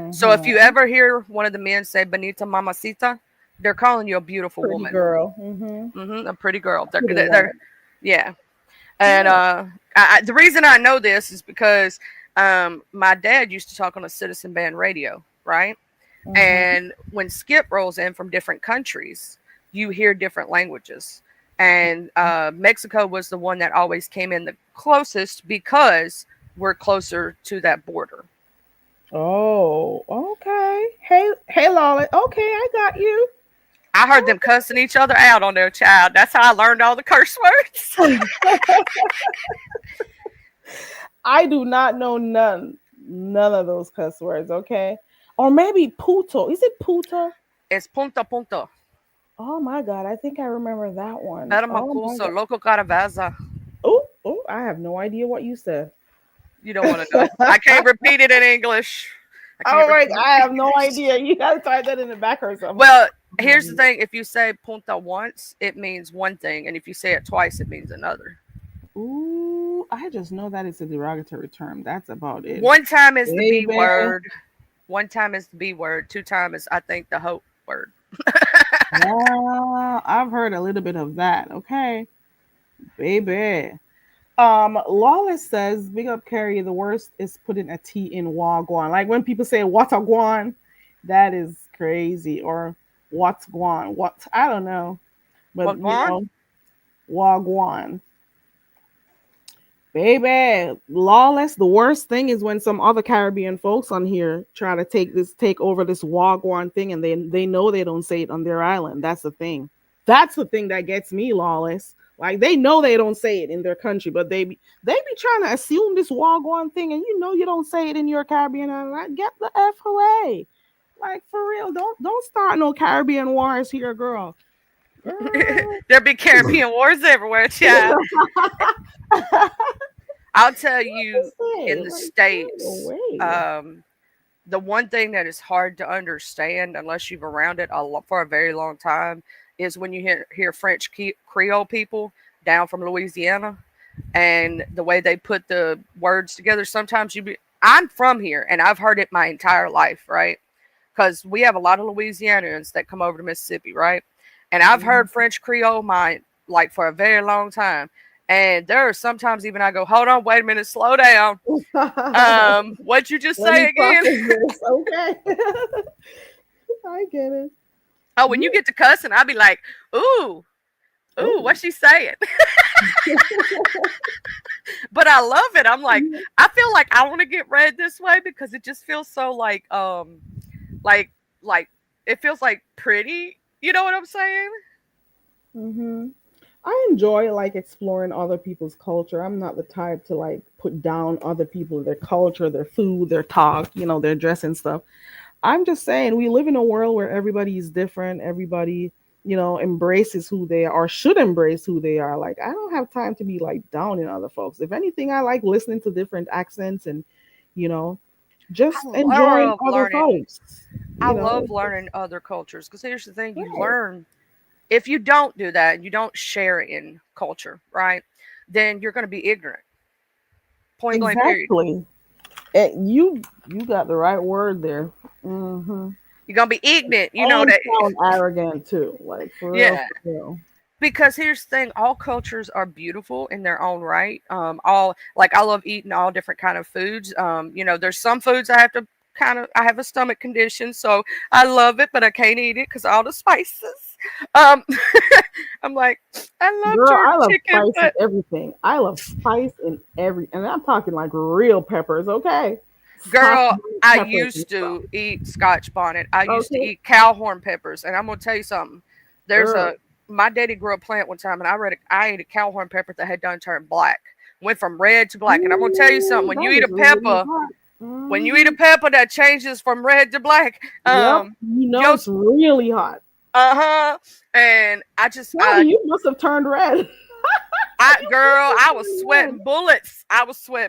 So if you ever hear one of the men say "Bonita mamacita," they're calling you a beautiful pretty woman. girl. A pretty girl. Pretty They're yeah. And the reason I know this is because my dad used to talk on a citizen band radio, right? And when Skip rolls in from different countries, you hear different languages. And Mexico was the one that always came in the closest because we're closer to that border. Oh, okay. Hey, Lolly. Okay, I got you. I heard them cussing each other out on their child. That's how I learned all the curse words. I do not know none of those cuss words. Okay, or maybe puto. Is it puto? It's punto. Oh my God, I think I remember that one. Hermoso, loco caravaza. Oh, I have no idea what you said. You don't want to know. I can't repeat it in English. All right, I have no idea. You gotta type that in the back or something. Well, here's the thing: if you say punta once, it means one thing, and if you say it twice, it means another. Ooh, I just know that it's a derogatory term. That's about it. One time is the B Baby. word. One time is the B word. 2 times is, I think, the hope word. I've heard a little bit of that. Okay, baby. Lawless says, "Big up, Carrie. The worst is putting a T in Wagwan. Like when people say Watagwan, that is crazy. Or what's guan? What I don't know, but What gone? Wagwan, baby. Lawless. The worst thing is when some other Caribbean folks on here try to take over this Wagwan thing, and they know they don't say it on their island. That's the thing. That's the thing that gets me, Lawless. Like they know they don't say it in their country, but they be trying to assume this Wagwan thing, and you know you don't say it in your Caribbean island. Like, get the F away. Like for real, don't start no Caribbean wars here, girl. Girl. There be Caribbean wars everywhere, child. I'll tell you, in the States, the one thing that is hard to understand unless you've around it for a very long time is when you hear French Creole people down from Louisiana and the way they put the words together. Sometimes I'm from here and I've heard it my entire life, right? Because we have a lot of Louisianians that come over to Mississippi, right? And I've heard French Creole for a very long time. And there are sometimes even I go, hold on, wait a minute, slow down. What'd you just say again? Okay. I get it. Oh, when you get to cussing, I'll be like, ooh, what's she saying? But I love it. I'm like, I feel like I want to get read this way because it just feels so like it feels like pretty. You know what I'm saying? Mm-hmm. I enjoy like exploring other people's culture. I'm not the type to like put down other people, their culture, their food, their talk, their dress and stuff. I'm just saying we live in a world where everybody is different. Everybody, embraces who they are or should embrace who they are. Like I don't have time to be like down in other folks. If anything, I like listening to different accents and, just enjoying other folks. I love learning other cultures because here's the thing: you learn. If you don't do that and you don't share in culture, right, then you're going to be ignorant. Point blank. Exactly. You got the right word there. Mm-hmm. You're going to be ignorant. You know that. Sound arrogant too. Like for real. Yeah. For real. Because here's the thing: all cultures are beautiful in their own right. I love eating all different kind of foods. There's some foods I have a stomach condition, so I love it, but I can't eat it because all the spices. I'm like, I love chicken, spice in everything. I love spice in and I'm talking like real peppers, okay? Girl, I used to eat Scotch bonnet. I used to eat cow horn peppers, and I'm gonna tell you something. My daddy grew a plant one time, and I ate a cow horn pepper that had done turned black, went from red to black. And I'm gonna tell you something: when you eat a pepper. When you eat a pepper that changes from red to black, it's really hot. And you must have turned red. I was sweating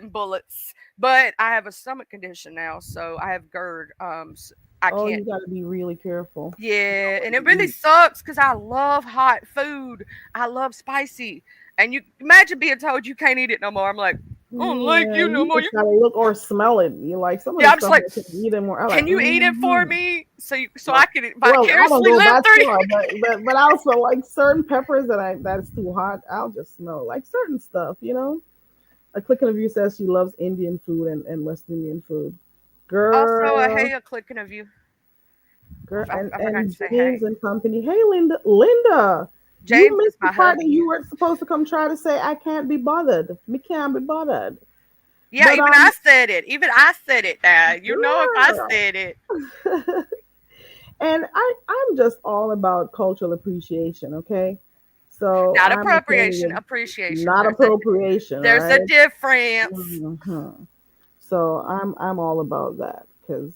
bullets. But I have a stomach condition now, so I have GERD. I can't. You gotta be really careful. Yeah, and it really sucks because I love hot food. I love spicy. And you imagine being told you can't eat it no more. I'm like, I don't like you no more. You gotta look or smell it. You like some. Yeah, I'm just like, eat it more. Can you eat it for me so I can vicariously live through you? But also like certain peppers that's too hot. I'll just smell like certain stuff. A clicking of you says she loves Indian food and West Indian food. Girl. Also, hey, a clicking of you. Girl, and James and company. Hey, Linda. James, you missed the part that you were supposed to come try to say, I can't be bothered. Me can't be bothered. Yeah, but, I said it. Even I said it now. You know if I said it. And I'm just all about cultural appreciation, okay? So not appropriation, appreciation. Not appropriation. There's a difference. Mm-hmm. So I'm all about that because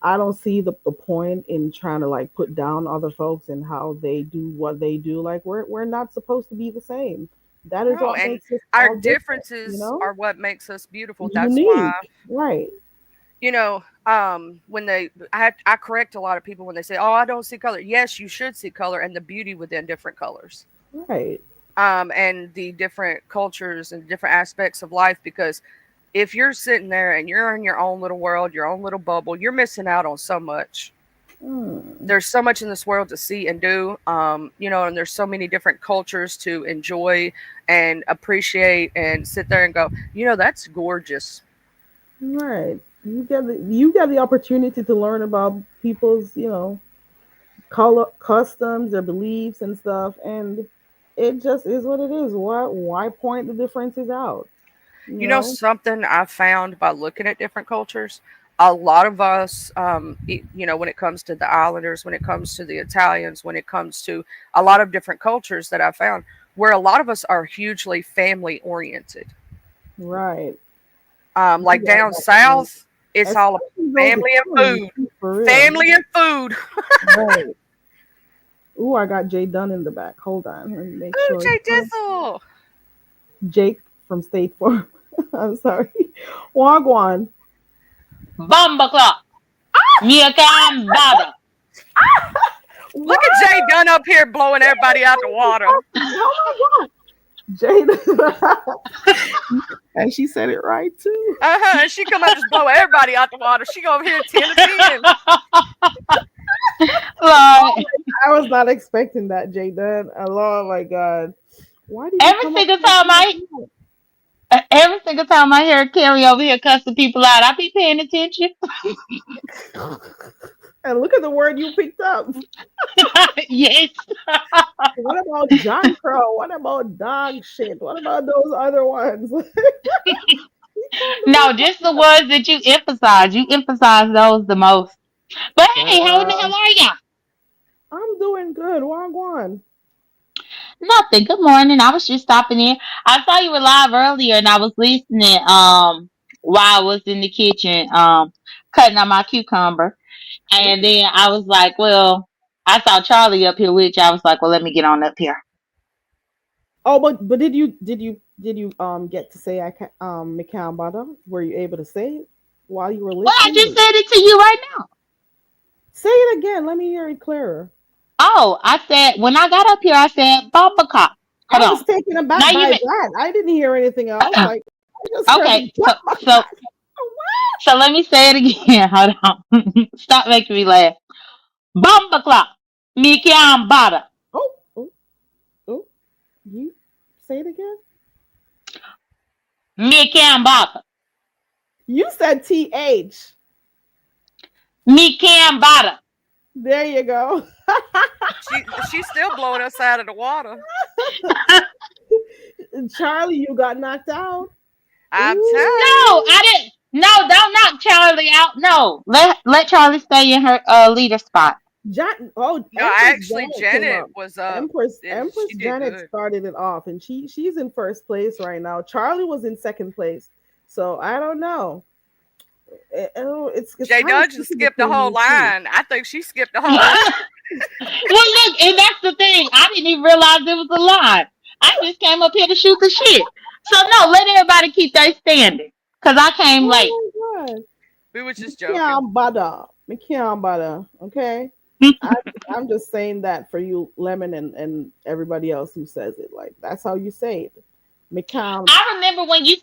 I don't see the point in trying to like put down other folks and how they do what they do. Like we're not supposed to be the same. That is all. And our differences are what makes us beautiful. That's unique. why, right? When I correct a lot of people when they say, "Oh, I don't see color." Yes, you should see color and the beauty within different colors. Right. And the different cultures and different aspects of life, because if you're sitting there and you're in your own little world, your own little bubble, you're missing out on so much. There's so much in this world to see and do, and there's so many different cultures to enjoy and appreciate and sit there and go, that's gorgeous. Right. You get the opportunity to learn about people's, color customs, their beliefs and stuff, and it just is what it is. Why point the differences out? You know? Something I found by looking at different cultures, a lot of us, when it comes to the Islanders, when it comes to the Italians, when it comes to a lot of different cultures that I found, where a lot of us are hugely family oriented. Right. Like Yeah, down south, it's all about especially those family and Italians, food. for real. Family and food. Right. Ooh, I got Jay Dunn in the back. Hold on. Let me make Ooh, sure. Jay Dizzle. Jake from State Farm. I'm sorry. Wagwan. Bomba clock. Mia can bada. Look at Jay Dunn up here blowing everybody out the water. Oh my God. Jay. And she said it right too. And she come out just blow everybody out the water. She go over here 10 to 10. Like, I was not expecting that, Jay Dunn. Oh my God. Why did every single time I hear Carrie over here cussing people out, I be paying attention. And look at the word you picked up. Yes. What about John Crow? What about dog shit? What about those other ones? No, just the words that you emphasize. You emphasize those the most. But hey, how in the hell are ya? I'm doing good. Wagwan. Nothing. Good morning. I was just stopping in. I saw you were live earlier and I was listening while I was in the kitchen cutting on my cucumber. And then I was like, well, I saw Charlie up here, which I was like, well, let me get on up here. Oh, but did you get to say I can Mikambada? Were you able to say it while you were Well, I listening? just said it to you right now. Say it again. Let me hear it clearer. Oh, I said when I got up here, I said Bumba Cop. Hold I on. was taken aback Now by you that. I didn't hear anything else. Like I just heard okay. the So let me say it again. Hold on. Stop making me laugh. Bumba Clock. Mickey Bada. oh, oh, oh. You say it again. Mickey Bada. You said TH. Mickey Bada. There you go. She's still blowing us out of the water. Charlie, you got knocked out. I'm Ooh. telling No, I didn't. No, don't knock Charlie out. No, let Charlie stay in her leader spot. No, Empress actually, came Janet up. was Empress she did Janet good. started it off, and she's in first place right now. Charlie was in second place, so I don't know. It's Jay kinda Dunn just tricky skipped the between whole you two. line. I think she skipped the whole Well, line. look, and that's the thing. I didn't even realize it was a lie. I just came up here to shoot the shit. So no, let everybody keep their standing. Cause I came late. Oh my God. We was just joking. Mikiambada, okay? I'm just saying that for you, Lemon, and everybody else who says it. Like that's how you say it. Mikam. I remember when you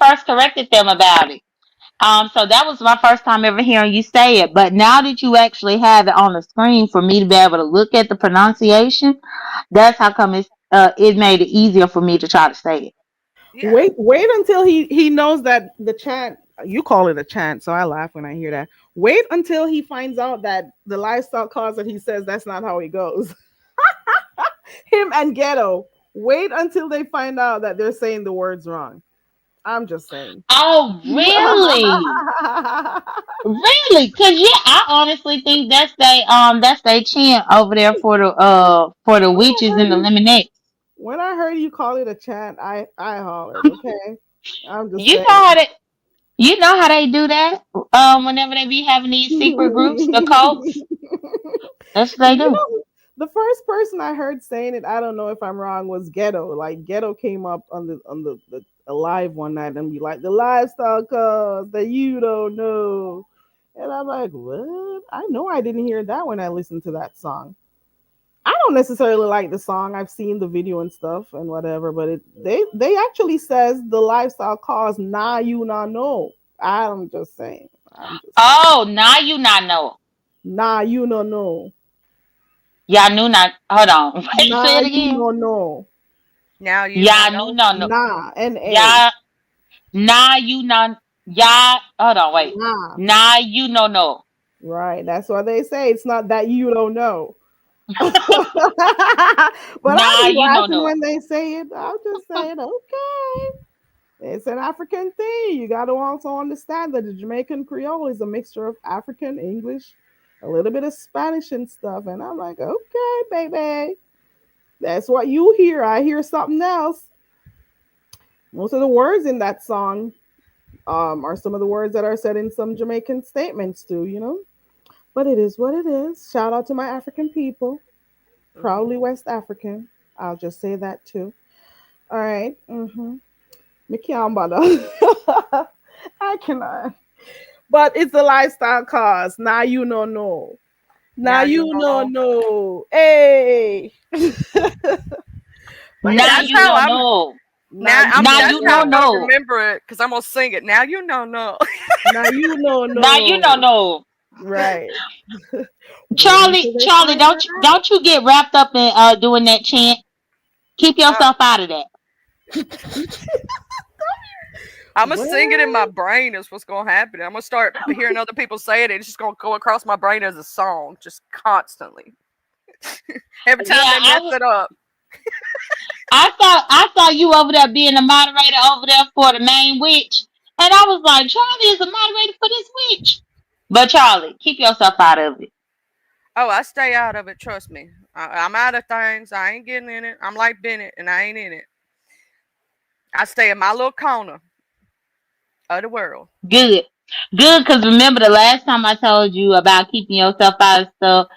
first corrected them about it. So that was my first time ever hearing you say it. But now that you actually have it on the screen for me to be able to look at the pronunciation, that's how come it made it easier for me to try to say it. Yeah. Wait until he knows that the chant, you call it a chant, so I laugh when I hear that. Wait until he finds out that the livestock cause that he says that's not how it goes. Him and Ghetto. Wait until they find out that they're saying the words wrong. I'm just saying. Oh, really? Really? Cause yeah, I honestly think that's they chant over there for the When I witches heard and the you lemonade. when I heard you call it a chant, I hollered. Okay, I'm just You know saying. how they you know how they do that? Whenever they be having these secret groups, the cults, that's what they You do. know, the first person I heard saying it, I don't know if I'm wrong, was Ghetto. Like Ghetto came up on the live one night and be like, the livestock cause that you don't know. And I'm like, what? I know I didn't hear that when I listened to that song. I don't necessarily like the song. I've seen the video and stuff and whatever, but they actually says the lifestyle cause nah you not know. I'm just saying. I'm just saying. Oh, now you not know. Nah, you no know. Y'all knew not. Hold on. Wait, say Nah, it you again. no know. Now you Y'all know knew no. no no. Nah, N-A. Y'all nah you not. Y'all hold on. Wait. Nah. Nah you no. Right. That's what they say. It's not that you don't know. But I Nah be you laughing no. when they say it. I'm just saying, okay. It's an African thing. You got to also understand that the Jamaican Creole is a mixture of African, English, a little bit of Spanish and stuff. And I'm like, okay, baby. That's what you hear. I hear something else. Most of the words in that song are some of the words that are said in some Jamaican statements too, you know? But it is what it is. Shout out to my African people. Proudly West African. I'll just say that too. All right. Mm-hmm. Me can't bother. I cannot. But it's a lifestyle cause. Now you know no. Now Now you you know know no. no. Hey. But Nah That's yeah, you how no I'm. no. now Now you I'm. Nah know That's you how no I'm no. gonna no. remember it because I'm gonna sing it. Now you know no. Now you know Nah you no no. no. Right. Wait Charlie, until they Charlie, find out. don't you get wrapped up in doing that chant? Keep Uh, yourself out of that. I'm gonna sing it in my Well, brain. Is what's gonna happen. I'm gonna start hearing other people say it. It's just gonna go across my brain as a song, just constantly. Every time Yeah, they mess it up. I saw you over there being the moderator over there for the main witch, and I was like, Charlie is the moderator for this witch. But Charlie, keep yourself out of it. Oh, I stay out of it. Trust me. I'm out of things. I ain't getting in it. I'm like Bennett, and I ain't in it. I stay in my little corner of the world. Good, good. Because remember the last time I told you about keeping yourself out of stuff,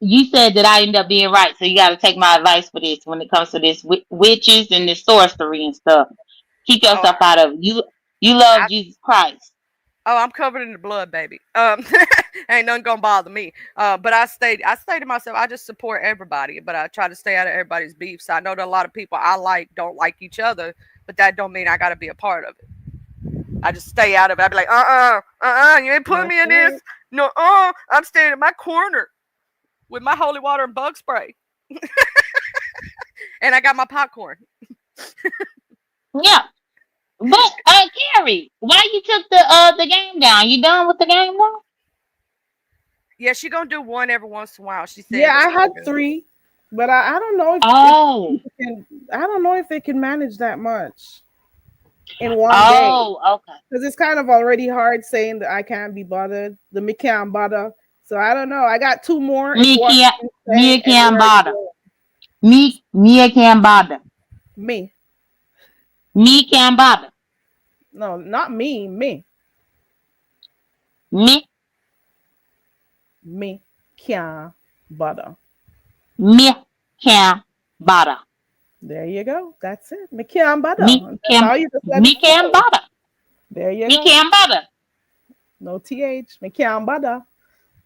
you said that I end up being right. So you got to take my advice for this when it comes to this witches and this sorcery and stuff. Keep Oh, yourself out of it. You love I, Jesus Christ. oh, I'm covered in the blood, baby. Ain't nothing gonna bother me. But I stay to myself. I just support everybody, but I try to stay out of everybody's beef. So I know that a lot of people I like don't like each other, but that don't mean I got to be a part of it. I just stay out of it. I be like, you ain't putting that's me in this. right. No, I'm staying in my corner with my holy water and bug spray, and I got my popcorn. Yeah. But Carrie, why you took the game down? You done with the game now? Yeah, she gonna do one every once in a while. She Yeah, said, but I she had gonna do. three, but I don't know if Oh, people can. I don't know if they can manage that much in one day oh, okay. because it's kind of already hard saying that I can't be bothered. The me can't bother. So I don't know. I got two more. If Me you want can't, me to me say, and can't where are you bother. going? Me can't bother. Me. Me can't bother. No, not me. Me. Me, Me can't bother. me can't bother. There you go. That's it. Me can't Me bother. That's can, all you just let me it can't flow. bother. There you Me go. can't bother. No th. Me can't bother.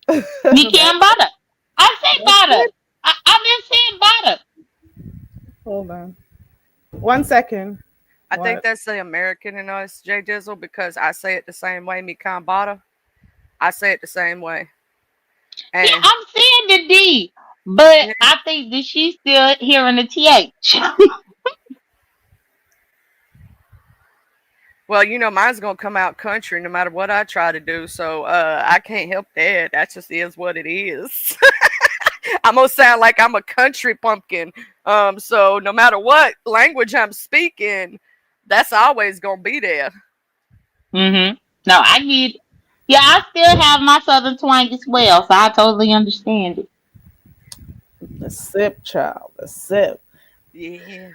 Me That's can't bother. I say bother. it. I've been saying bother. Hold on. 1 second. I think What? that's the American in us, Jay Dizzle, because I say it the same way. Me Kambata. I say it the same way. Yeah, And I'm saying the D, but yeah, I think that she's still hearing the TH. well, mine's gonna come out country no matter what I try to do. So I can't help that. That just is what it is. I'm gonna sound like I'm a country pumpkin. So no matter what language I'm speaking, that's always gonna be there. Mm-hmm. No, I get it. Yeah, I still have my southern twang as well, so I totally understand it. The sip, child. The sip. Yeah.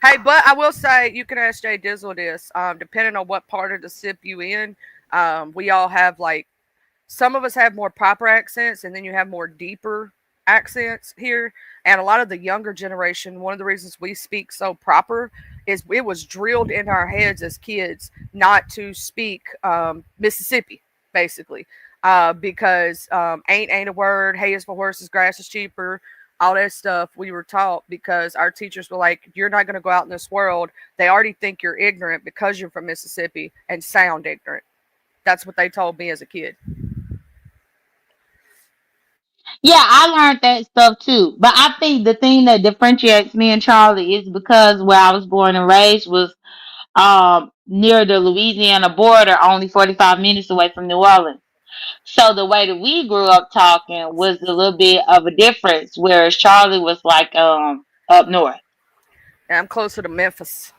Hey, but I will say you can ask Jay Dizzle this. Depending on what part of the SIP you in, we all have like some of us have more proper accents, and then you have more deeper accents here. And a lot of the younger generation, one of the reasons we speak so proper is it was drilled into our heads as kids not to speak Mississippi, basically, because ain't a word. Hay is for horses, grass is cheaper. All that stuff we were taught because our teachers were like, "You're not going to go out in this world. They already think you're ignorant because you're from Mississippi and sound ignorant." That's what they told me as a kid. Yeah, I learned that stuff too. But I think the thing that differentiates me and Charlie is because where I was born and raised was near the Louisiana border, only 45 minutes away from New Orleans. So the way that we grew up talking was a little bit of a difference, whereas Charlie was like up north. And I'm closer to Memphis.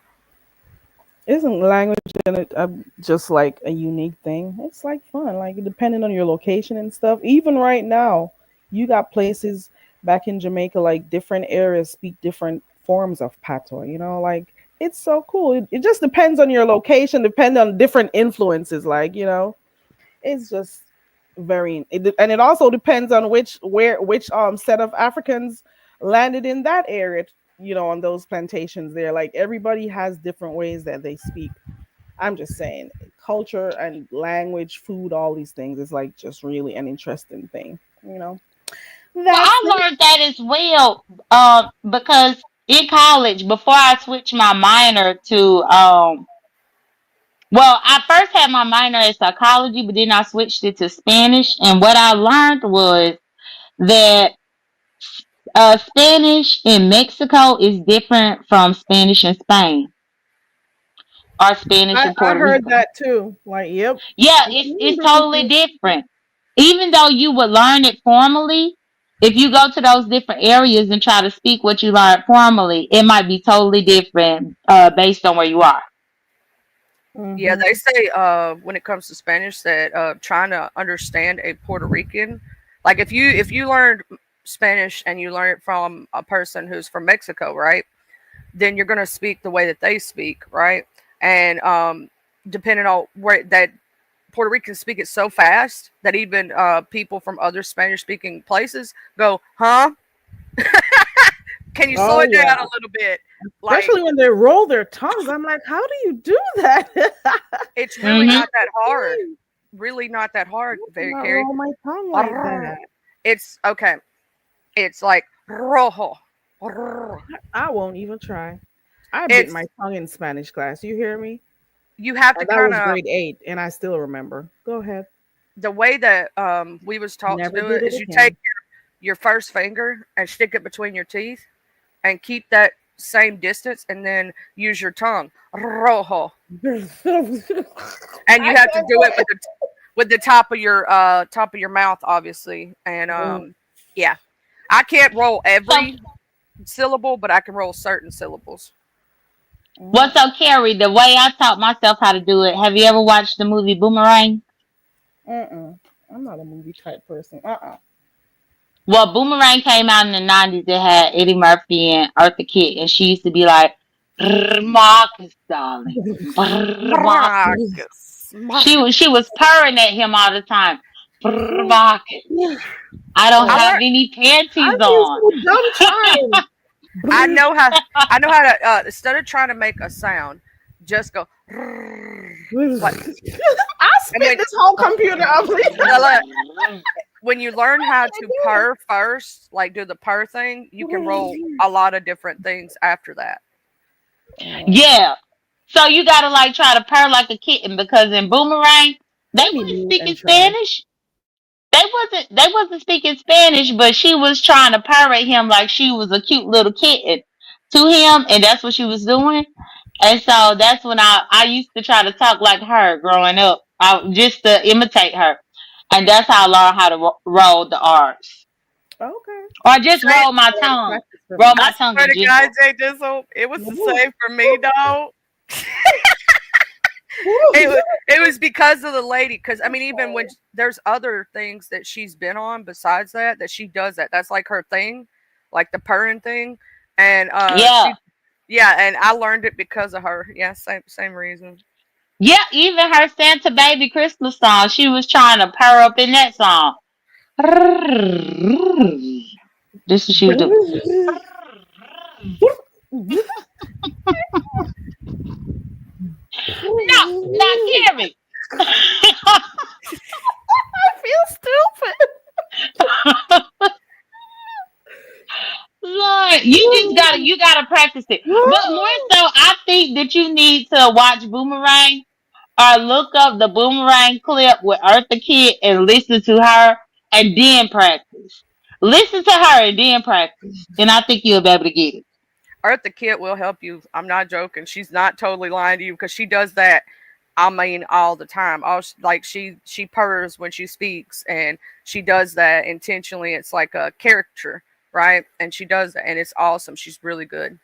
Isn't language in it just like a unique thing? It's like fun, like depending on your location and stuff. Even right now, you got places back in Jamaica, like different areas speak different forms of patois. Like it's so cool. It just depends on your location, depend on different influences. Like it's just and it also depends on which set of Africans landed in that area, on those plantations there. Like everybody has different ways that they speak. I'm just saying, culture and language, food, all these things is like just really an interesting thing. Well, That's I it. learned that as well, because in college, before I switched my minor to well, I first had my minor in psychology, but then I switched it to Spanish, and what I learned was that Spanish in Mexico is different from Spanish in Spain or Spanish in I Puerto heard Rico. that too. Like, yep. Yeah, it's totally different. Even though you would learn it formally, if you go to those different areas and try to speak what you learned formally, it might be totally different based on where you are. Yeah, Hmm. they say when it comes to Spanish that trying to understand a Puerto Rican, like if you learned Spanish and you learn it from a person who's from Mexico, right? Then you're gonna speak the way that they speak, right? And depending on where that Puerto Ricans speak it so fast that even people from other Spanish speaking places go, huh? Can you slow Oh it yeah. down a little bit? Like Especially when they roll their tongues. I'm like, how do you do that? it's really Hmm not that hard. Really not that hard, I very cannot Carrie. roll my tongue like that. It's okay. It's like rojo. I won't even try. I bit It's my tongue in Spanish class. You hear me? you have to And that kind was of grade 8, and I still remember. Go ahead. the way that we was taught to Never do did it it is you take again. your first finger and stick it between your teeth and keep that same distance and then use your tongue rojo and I you have to can't do do it with the top of your mouth obviously and it. yeah, I can't roll So, every syllable but I can roll certain syllables. what's up, Carrie? The way I taught myself how to do it. Have you ever watched the movie Boomerang? Mm-mm. I'm not a movie type person. Uh-uh. Well, Boomerang came out in the 90s. It had Eddie Murphy and Eartha Kitt, and she used to be like, "Brr, Marcus, darling. Brr, Marcus." Marcus. She was purring at him all the time. Brr, Marcus. I don't I have learned any I panties feel on. so dumb trying. I know how I know how to instead of trying to make a sound, just go like I and spit this whole computer up. look, when you learn how to purr first, like do the purr thing, you can roll a lot of different things after that. Yeah. So you gotta like try to purr like a kitten because in Boomerang, they Let me weren't mute speaking and try. Spanish. They wasn't speaking Spanish, but she was trying to purr at him like she was a cute little kitten to him, and that's what she was doing. And so that's when I used to try to talk like her growing up, just to imitate her, and that's how I learned how to roll the R's, Okay. or just Same, roll my A lot of tongue, practice for roll me. I my tongue swear and to just. God, Jay Dizzle, it was the Woo. same for me, dog. Woo. It was because of the lady. Because I mean, even when there's other things that she's been on besides that she does that. That's like her thing, like the purring thing. And Yeah, yeah, and I learned it because of her. Yeah, same reason. yeah. Even her Santa Baby Christmas song, she was trying to purr up in that song. This is what she would do. No, not Carrie. I feel stupid. Lord, you gotta practice it. But more so, I think that you need to watch Boomerang or look up the Boomerang clip with Eartha Kitt and listen to her and then practice. Listen to her and then practice, and I think you'll be able to get it. Eartha Kitt will help you. I'm not joking. She's not totally lying to you because she does that. I mean, all the time. Like she purrs when she speaks, and she does that intentionally. It's like a caricature, right? And she does that, and it's awesome. She's really good.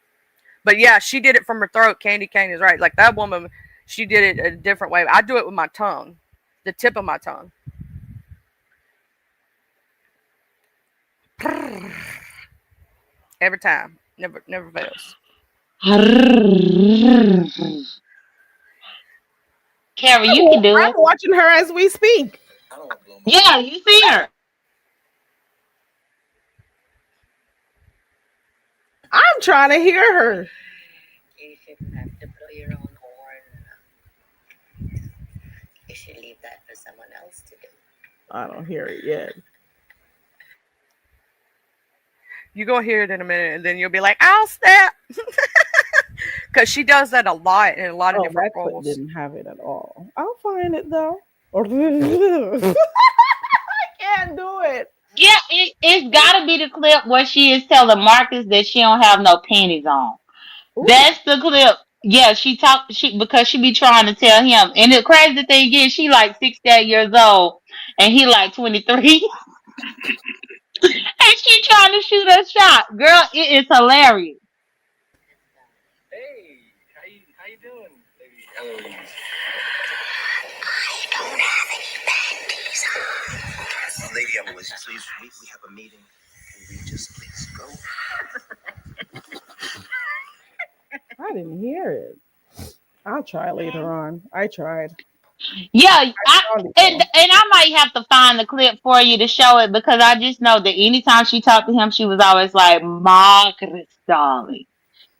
But yeah, she did it from her throat. Candy Kane is right. Like that woman, she did it a different way. I do it with my tongue, the tip of my tongue. Every time, never fails. Carrie, you can do I'm it. watching her as we speak. Yeah, you see her. I'm trying to hear her. You shouldn't have to blow your own horn. You should leave that for someone else to do. I don't hear it yet. You gonna hear it in a minute, and then you'll be like, "I'll step," because she does that a lot in a lot of Oh, different that clip roles. didn't have it at all. I'll find it though. I can't do it. Yeah, it's got to be the clip where she is telling Marcus that she don't have no panties on. Ooh. That's the clip. Yeah, because she be trying to tell him. And the crazy thing is, she like 68 years old, and he like 23. And she trying to shoot a shot. Girl, it is hilarious. Hey, how you doing, lady Eloise? I don't have any panties on. Lady Eloise, please, we have a meeting. Can we just please go? I didn't hear it. I'll try later on. I tried. Yeah, found it, and I might have to find the clip for you to show it because I just know that anytime she talked to him, she was always like, Marcus, darling.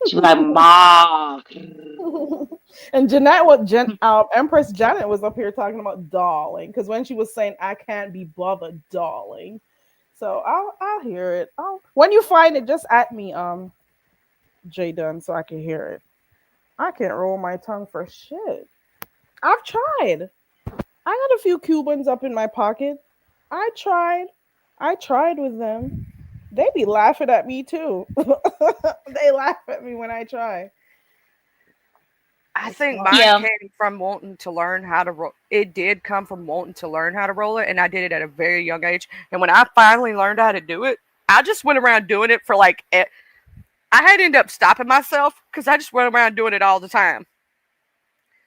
She was like, Marcus. And Jeanette, Empress Janet was up here talking about darling because when she was saying I can't be bothered, darling. So I'll hear it. When you find it, just at me, J Dunn, so I can hear it. I can't roll my tongue for shit. I've tried. I got a few Cubans up in my pocket. I tried with them. They be laughing at me too. They laugh at me when I try. I think mine came from wanting to learn how to roll. It did come from wanting to learn how to roll it, and I did it at a very young age. And when I finally learned how to do it, I just went around doing it for like. I had to end up stopping myself because I just went around doing it all the time.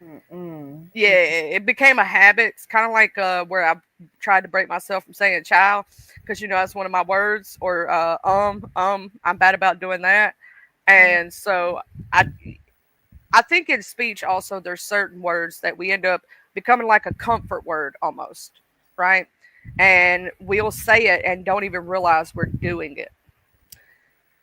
Mm-mm. Yeah, it became a habit. It's kind of like where I tried to break myself from saying child because that's one of my words. Or I'm bad about doing that, and so I think in speech also there's certain words that we end up becoming like a comfort word almost, right? And we'll say it and don't even realize we're doing it.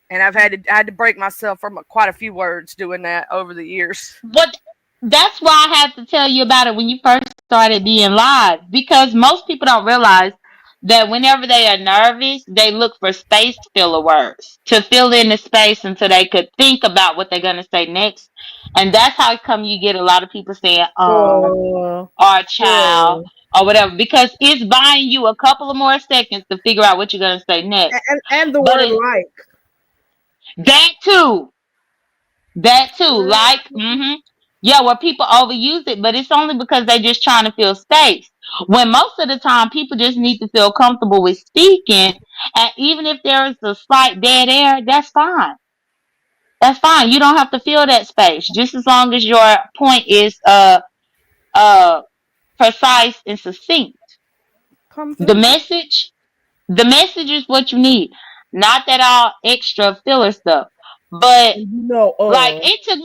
And I had to break myself from quite a few words doing that over the years. But that's why I had to tell you about it when you first started being live, because most people don't realize that whenever they are nervous, they look for space filler words to fill in the space until they could think about what they're going to say next. And that's how come you get a lot of people saying, or child, or whatever, because it's buying you a couple of more seconds to figure out what you're going to say next. And the word like. That too. Like, yeah, where people overuse it, but it's only because they're just trying to fill space. When most of the time, people just need to feel comfortable with speaking, and even if there is a slight dead air, that's fine. That's fine. You don't have to fill that space, just as long as your point is precise and succinct. The message is what you need, not that all extra filler stuff. But like it took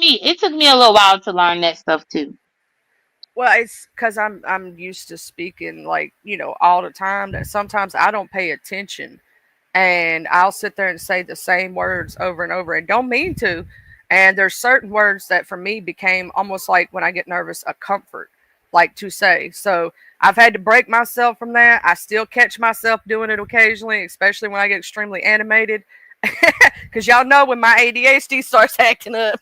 me a little while to learn that stuff too. Well, it's because I'm used to speaking like all the time that sometimes I don't pay attention, and I'll sit there and say the same words over and over and don't mean to. And there's certain words that for me became almost like when I get nervous a comfort, like to say. So I've had to break myself from that. I still catch myself doing it occasionally, especially when I get extremely animated. Because y'all know when my ADHD starts acting up,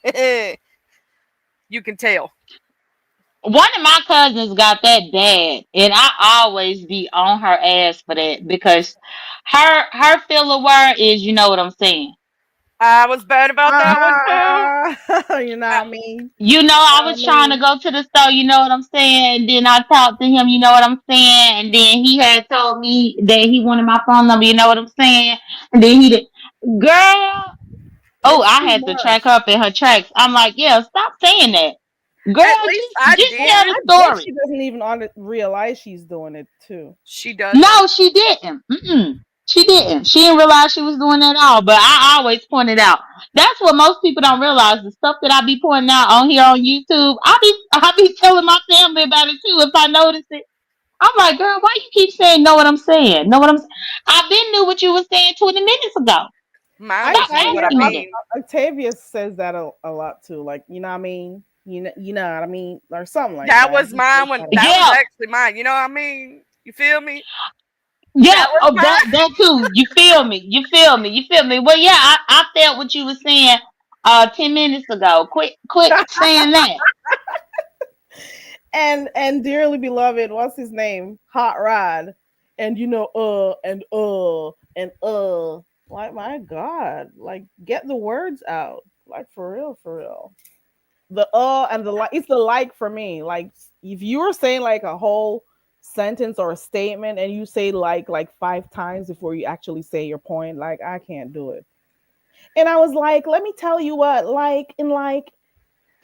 you can tell. One of my cousins got that bad, and I always be on her ass for that because her filler word is, you know what I'm saying. I was bad about that one too. You know what I mean? You know, You I know what I was trying to mean? go to the store, you know what I'm saying? And then I talked to him, you know what I'm saying? And then he had told me that he wanted my phone number, you know what I'm saying? And then he did, girl, oh, It's I too had to track her much. up in her tracks. I'm like, yeah, stop saying that. At Girl, least I just tell did. the I bet story. she doesn't even realize she's doing it too. She doesn't. No, she didn't. Mm-mm. She didn't. She didn't realize she was doing that at all. But I always pointed out. That's what most people don't realize. The stuff that I be pointing out on here on YouTube, I be telling my family about it too if I notice it. I'm like, girl, why you keep saying know what I'm saying? Know what I'm saying? I been knew what you was saying 20 minutes ago. Mine I Stop was know what I hear asking me that. mean. Octavia says that a lot too. Like, you know what I mean? You know what I mean? Or something like That that. was He says mine when that a that lot. was Yeah, actually mine. You know what I mean? You feel me? yeah. That was Oh, mine. that too. You feel me? You feel me? You feel me? Well, yeah, I felt what you were saying 10 minutes ago. Quit saying that. And dearly beloved, what's his name? Hot Rod. And you know, like my God, like get the words out. Like for real, for real. The and the like, it's the like for me. Like if you were saying like a whole sentence or a statement and you say like 5 times before you actually say your point, like I can't do it. And I was like, let me tell you what,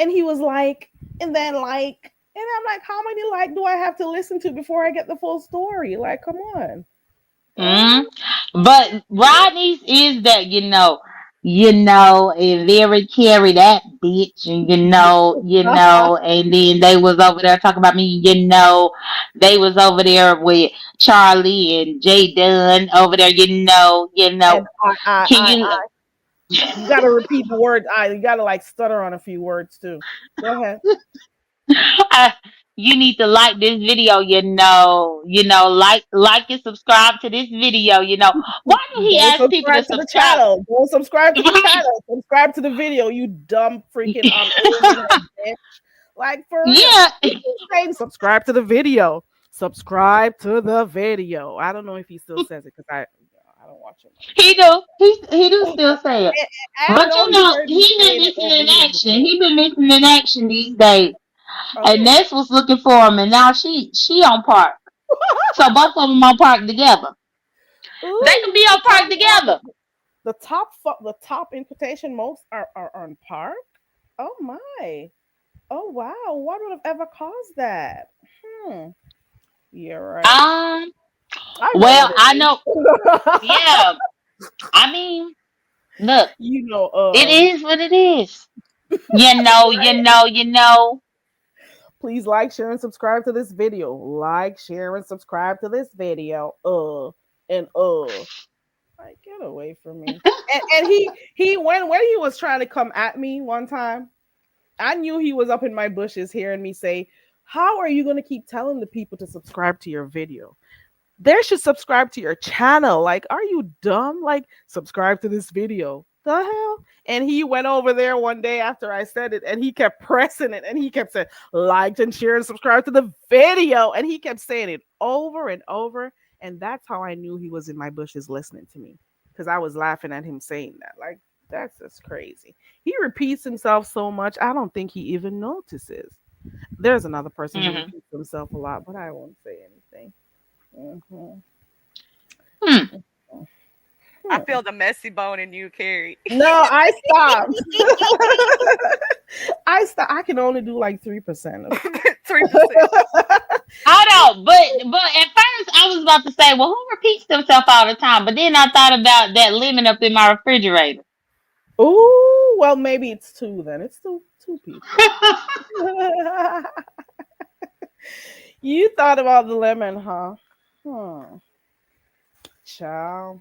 and he was like, and then like, and I'm like, how many like do I have to listen to before I get the full story? Like, come on. Mm. Oh, But Rodney's is that and Larry carry that bitch, and and then they was over there talking about me, they was over there with Charlie and Jay Dunn over there, and can you? you gotta repeat the word. You gotta like stutter on a few words too. Go ahead. You need to like this video, like and subscribe to this video, Why do he Don't ask people to subscribe to the subscribe? channel. Don't subscribe to the Right. channel. Subscribe to the video. You dumb freaking Asian head bitch. Like for real. Yeah, He's saying subscribe to the video. Subscribe to the video. I don't know if he still says it because I don't watch him. he do. He do still say it. I But know he heard me he been saying it missing over in here action. before. He been missing in action these days. And Oh. Ness was looking for him, and now she on park. So both of them on park together. They Ooh, can you be on should tell park me all together. the top in quotation most are on park. Oh my. Oh wow. What would have ever caused that? Hmm. You're right. Um. I know Well, what it I is. know. Yeah. I mean, look, You know, it is what it is. You know. You right. know. You know. Please like, share, and subscribe to this video. Like, share, and subscribe to this video. And like get away from me. And he when he was trying to come at me one time, I knew he was up in my bushes hearing me say, "How are you going to keep telling the people to subscribe to your video? They should subscribe to your channel. Like, are you dumb? Like, subscribe to this video. The hell?" And he went over there one day after I said it, and he kept pressing it, and he kept saying, "Like and share and subscribe to the video," and he kept saying it over and over. And that's how I knew he was in my bushes listening to me, because I was laughing at him saying that. Like, that's just crazy. He repeats himself so much, I don't think he even notices. There's another person who Hmm. repeats himself a lot, but I won't say anything. Mhm. Hmm. I Hmm. feel the messy bone in you, Carrie. No, I stopped. I stopped. I can only do like 3% of 3%. I know, but at first I was about to say, well, who repeats themselves all the time? But then I thought about that lemon up in my refrigerator. Oh, well, maybe it's two then. It's two people. You thought about the lemon, huh? Hmm. Child.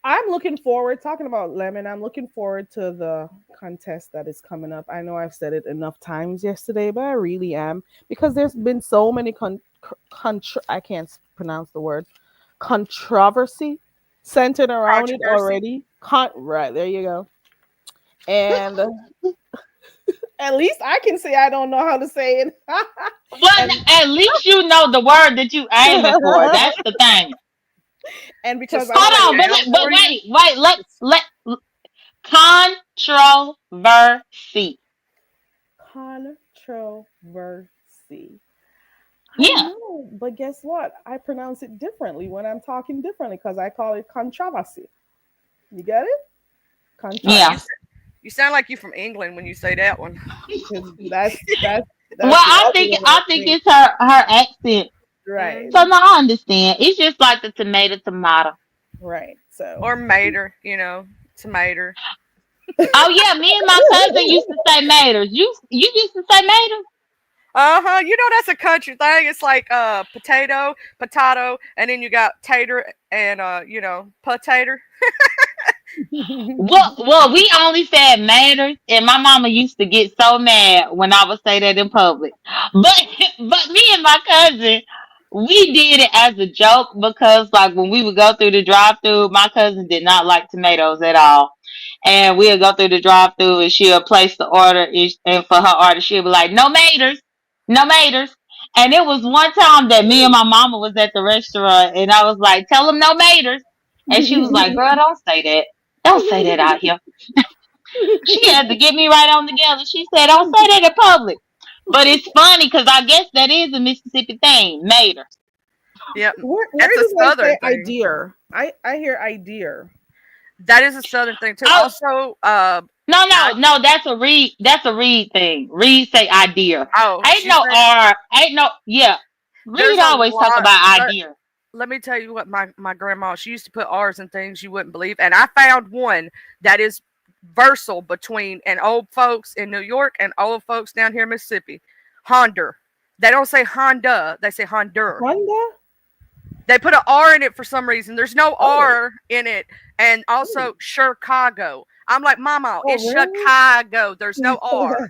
I'm looking forward, talking about lemon, I'm looking forward to the contest that is coming up. I know I've said it enough times yesterday, but I really am because there's been so many I can't pronounce the word controversy centered around it Controversy. already. Right, there you go. And At least I can say I don't know how to say it. Well, at least you know the word that you aiming for. That's the thing. And because Just I Hold on, slow it but down for you. wait. Let controversy. controversy. I Yeah, know, but guess what? I pronounce it differently when I'm talking differently because I call it controversy. You get it? yeah. Controversy. You sound like you're from England when you say that one. 'Cause that's Well, the other one I I think think. it's her accent. Right, So Hmm. no, I understand. It's just like the tomato. right. So Or mater, tomato. Oh yeah, me and my cousin used to say maters. You used to say maters? Uh-huh. That's a country thing. It's like potato, and then you got tater and potato. Well, we only said maters, and my mama used to get so mad when I would say that in public. But but me and my cousin, we did it as a joke because like when we would go through the drive-through, my cousin did not like tomatoes at all. And we'll go through the drive-through and she'll place the order and for her order she'll be like, no maters, no maters. And it was one time that me and my mama was at the restaurant and I was like, tell them no maters. And she was like, girl, don't say that. Don't say that out here. She had to get me right on together. She said, don't say that in public. But it's funny because I guess that is a Mississippi thing, mater. Yep. where That's a do I say southern thing. idea? I hear idea. That is a southern thing too. Oh, Also, I no, that's a read. That's a read thing. Read say idea. oh, Ain't she no said R. Ain't no yeah. there's Read a always talk lot. about idea. Let me tell you what my grandma, she used to put R's in things you wouldn't believe, and I found one that is versal between an old folks in New York and old folks down here in Mississippi. Honda. They don't say Honda, they say Hondur. Honda? They put an R in it for some reason. There's no Oh, R in it. And also Chicago. I'm like, Mama, oh it's really? Chicago. There's no R.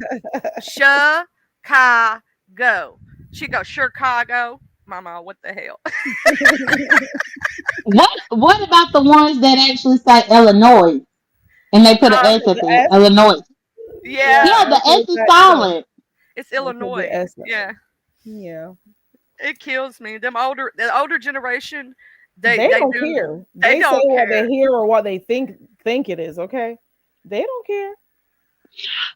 Chicago. She goes, Chicago. Mama, what the hell? What about the ones that actually say Illinois and they put an Uh, S at The the S? Illinois? Yeah, yeah, Yeah, the I S heard is that too. silent. it's They put the Illinois. S on it. Yeah, Yeah. it kills me. The older generation, they They they don't do care. they They say don't what they care. hear or what they think it is, okay? They don't care.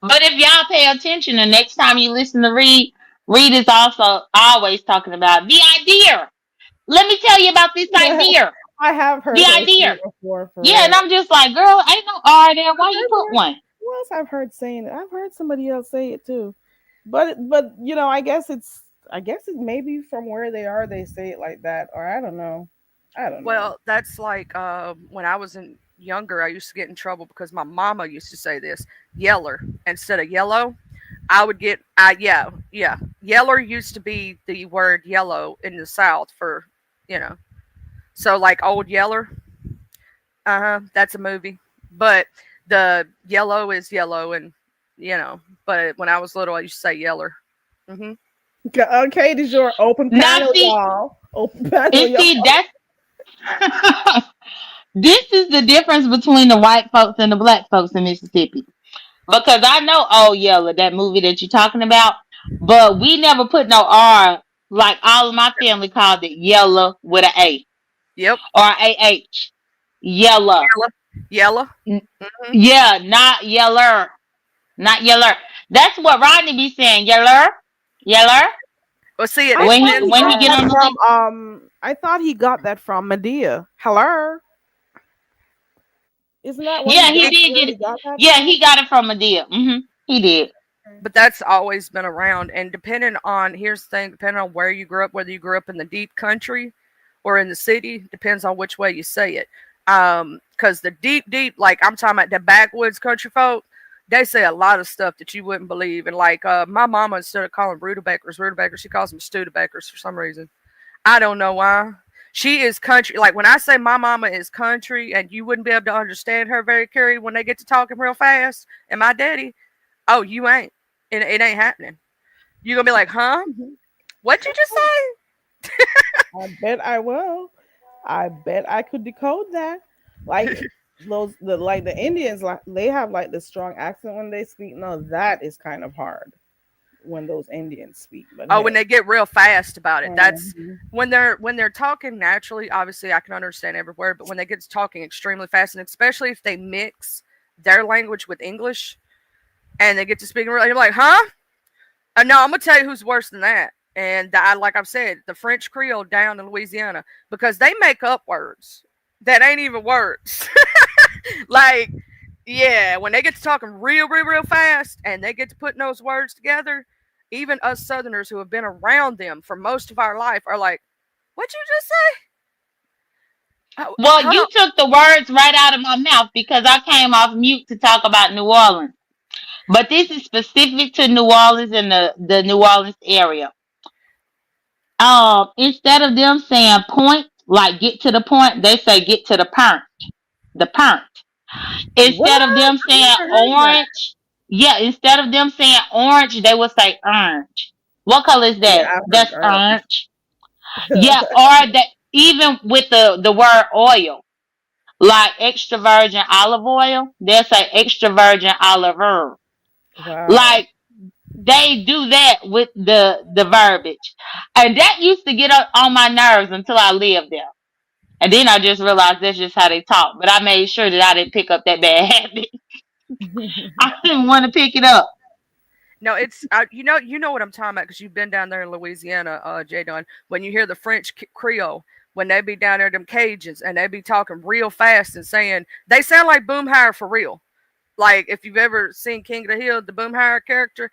But if y'all pay attention, the next time you listen to Reed, Reed is also always talking about the idea. Let me tell you about this idea. I have The heard her say idea. it before for Yeah, and real. I'm just like, girl, ain't no R there. I've Why you heard put her. one? Who else I've heard saying it? I've heard somebody else say it too. But I guess it maybe from where they are they say it like that or I don't know. I don't know. Well, that's like when I was younger, I used to get in trouble because my mama used to say this yeller instead of yellow. I would get, yeah. Yeller used to be the word yellow in the South for, you know, so like Old Yeller. That's a movie. But the yellow is yellow, and But when I was little, I used to say yeller. Hmm. Okay, this is your open Now panel, see, y'all. Open panel, and y'all. see that's this is the difference between the white folks and the black folks in Mississippi. Because I know Old Yeller, that movie that you're talking about, but we never put no R. Like all of my family called it Yella with a A Yep, or AH. Yella. yellow, yellow. N- Hmm. Yeah, not Yeller. Not Yeller. That's what Rodney be saying. Yeller. Yeller. Well, see, it I thought he depends When he got get on. that on the from list. I thought he got that from Medea. Hello? Isn't that Yeah, he It, did where get he it. got that Yeah, from? he got it from Medea. He did. but that's always been around, and depending on here's the thing, depending on where you grew up, whether you grew up in the deep country or in the city, depends on which way you say it. Because the deep, like I'm talking about the backwoods country folk, they say a lot of stuff that you wouldn't believe. And like my mama, instead of calling rutabackers, she calls them Studebackers for some reason. I don't know why. She is country. Like when I say my mama is country, and you wouldn't be able to understand her very clearly when they get to talking real fast. And my daddy, oh, you ain't. It ain't happening. You're gonna be like, huh? What'd you just say? I bet I will. I bet I could decode that. Like the Indians, like they have like the strong accent when they speak. No, that is kind of hard when those Indians speak. But Oh, when hey, they get real fast about it. That's mhm. when they're talking naturally. Obviously, I can understand every word, but when they get to talking extremely fast, and especially if they mix their language with English and they get to speaking, you're like, huh? No, I'm gonna tell you who's worse than that. And like I've said, the French Creole down in Louisiana, because they make up words that ain't even words. Like, yeah, when they get to talking real fast and they get to putting those words together, even us Southerners who have been around them for most of our life are like, "What'd you just say?" Well, Hold you on. took the words right out of my mouth because I came off mute to talk about New Orleans. But this is specific to New Orleans and the New Orleans area. Instead of them saying point, like get to the point, they say get to the point. The point. What? Instead of them I saying never heard that. orange, yeah, instead of them saying orange, they would say orange. What color is Yeah, that? I've heard That's orange. orange. Yeah, or that even with the word oil, like extra virgin olive oil, they'll say extra virgin olive oil. Wow. Like they do that with the verbiage, and that used to get on my nerves until I lived there, and then I just realized that's just how they talk. But I made sure that I didn't pick up that bad habit. I didn't want to pick it up. No, it's you know what I'm talking about because you've been down there in Louisiana, Jadon. When you hear the French Creole, when they be down there, them Cajuns, and they be talking real fast and saying they sound like Boomhauer for real. Like if you've ever seen King of the Hill, the Boomhauer character,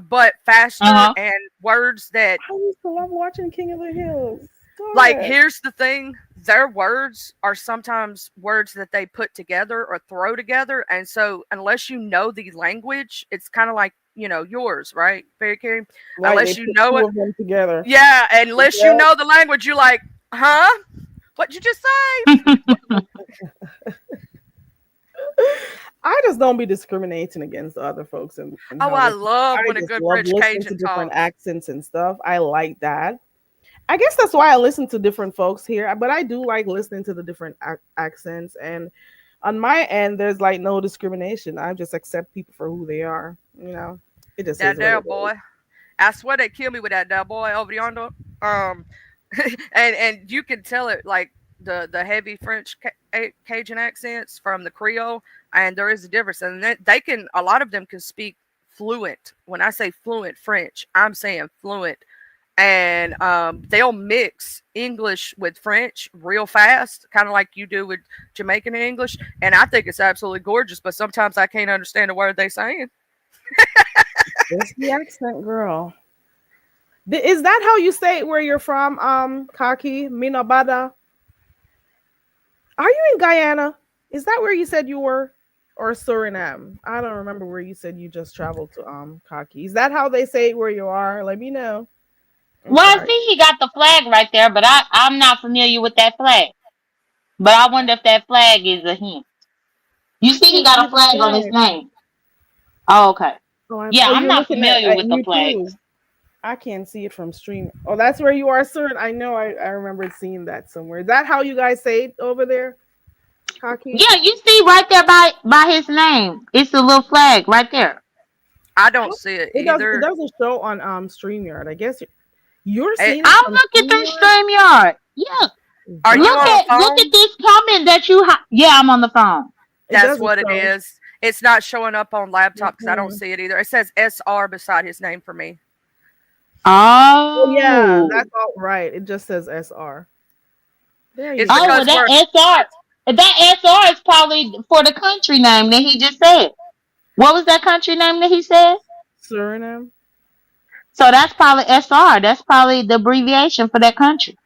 but Uh faster huh. and words that I used to love watching King of the Hills. Go like ahead. here's the thing, their words are sometimes words that they put together or throw together, and so unless you know the language, it's kind of like yours, right, Fairy Carey? Right, they Unless you put know two it, of them together. yeah, unless you Yep. know the language, you're like, huh, what'd you just say? I just don't be discriminating against other folks and Oh, how I they talk. love I when a just good love French listening to Cajun different talks. accents and stuff. I like that. I guess that's why I listen to different folks here, but I do like listening to the different accents. And on my end, there's like no discrimination. I just accept people for who they are. It just That is what there it is. boy, I swear they kill me with that there boy over yonder. Um, and you can tell it like the heavy French Cajun accents from the Creole, and there is a difference. And they can a lot of them can speak fluent. When I say fluent French, I'm saying fluent, and they'll mix English with French real fast, kind of like you do with Jamaican and English. And I think it's absolutely gorgeous. But sometimes I can't understand a word they saying. It's the accent, girl. Is that how you say it where you're from, Kaki, Minabada? Are you in Guyana? Is that where you said you were? Or Suriname? I don't remember where you said you just traveled to Kaki. Is that how they say it where you are? Let me know. I'm Well, I sorry. see he got the flag right there, but I'm not familiar with that flag. But I wonder if that flag is a hint. You I see he can't got see a the flag on his flag. name. Oh, okay. Yeah, Oh, I'm you're not looking familiar at with the YouTube. flags. I can't see it from stream. Oh, that's where you are, sir. I know. I remember seeing that somewhere. Is that how you guys say it over there, Kaki? Yeah, you see right there by his name. It's a little flag right there. I don't see it It does. It either. doesn't show on Streamyard. I guess you're Eh, seeing it I'm from looking through Streamyard. StreamYard. Yeah, Are you look on a Wow. at phone? this comment that you. Yeah, I'm on the phone. It That's doesn't what it show. is. It's not showing up on laptop because I don't Mhm. see it either. It says SR beside his name for me. Oh yeah, Oh, that's all right. It just says SR. There you It's oh, go. well because that we're SR, that SR is probably for the country name that he just said. What was that country name that he said? Suriname. So that's probably SR. That's probably the abbreviation for that country.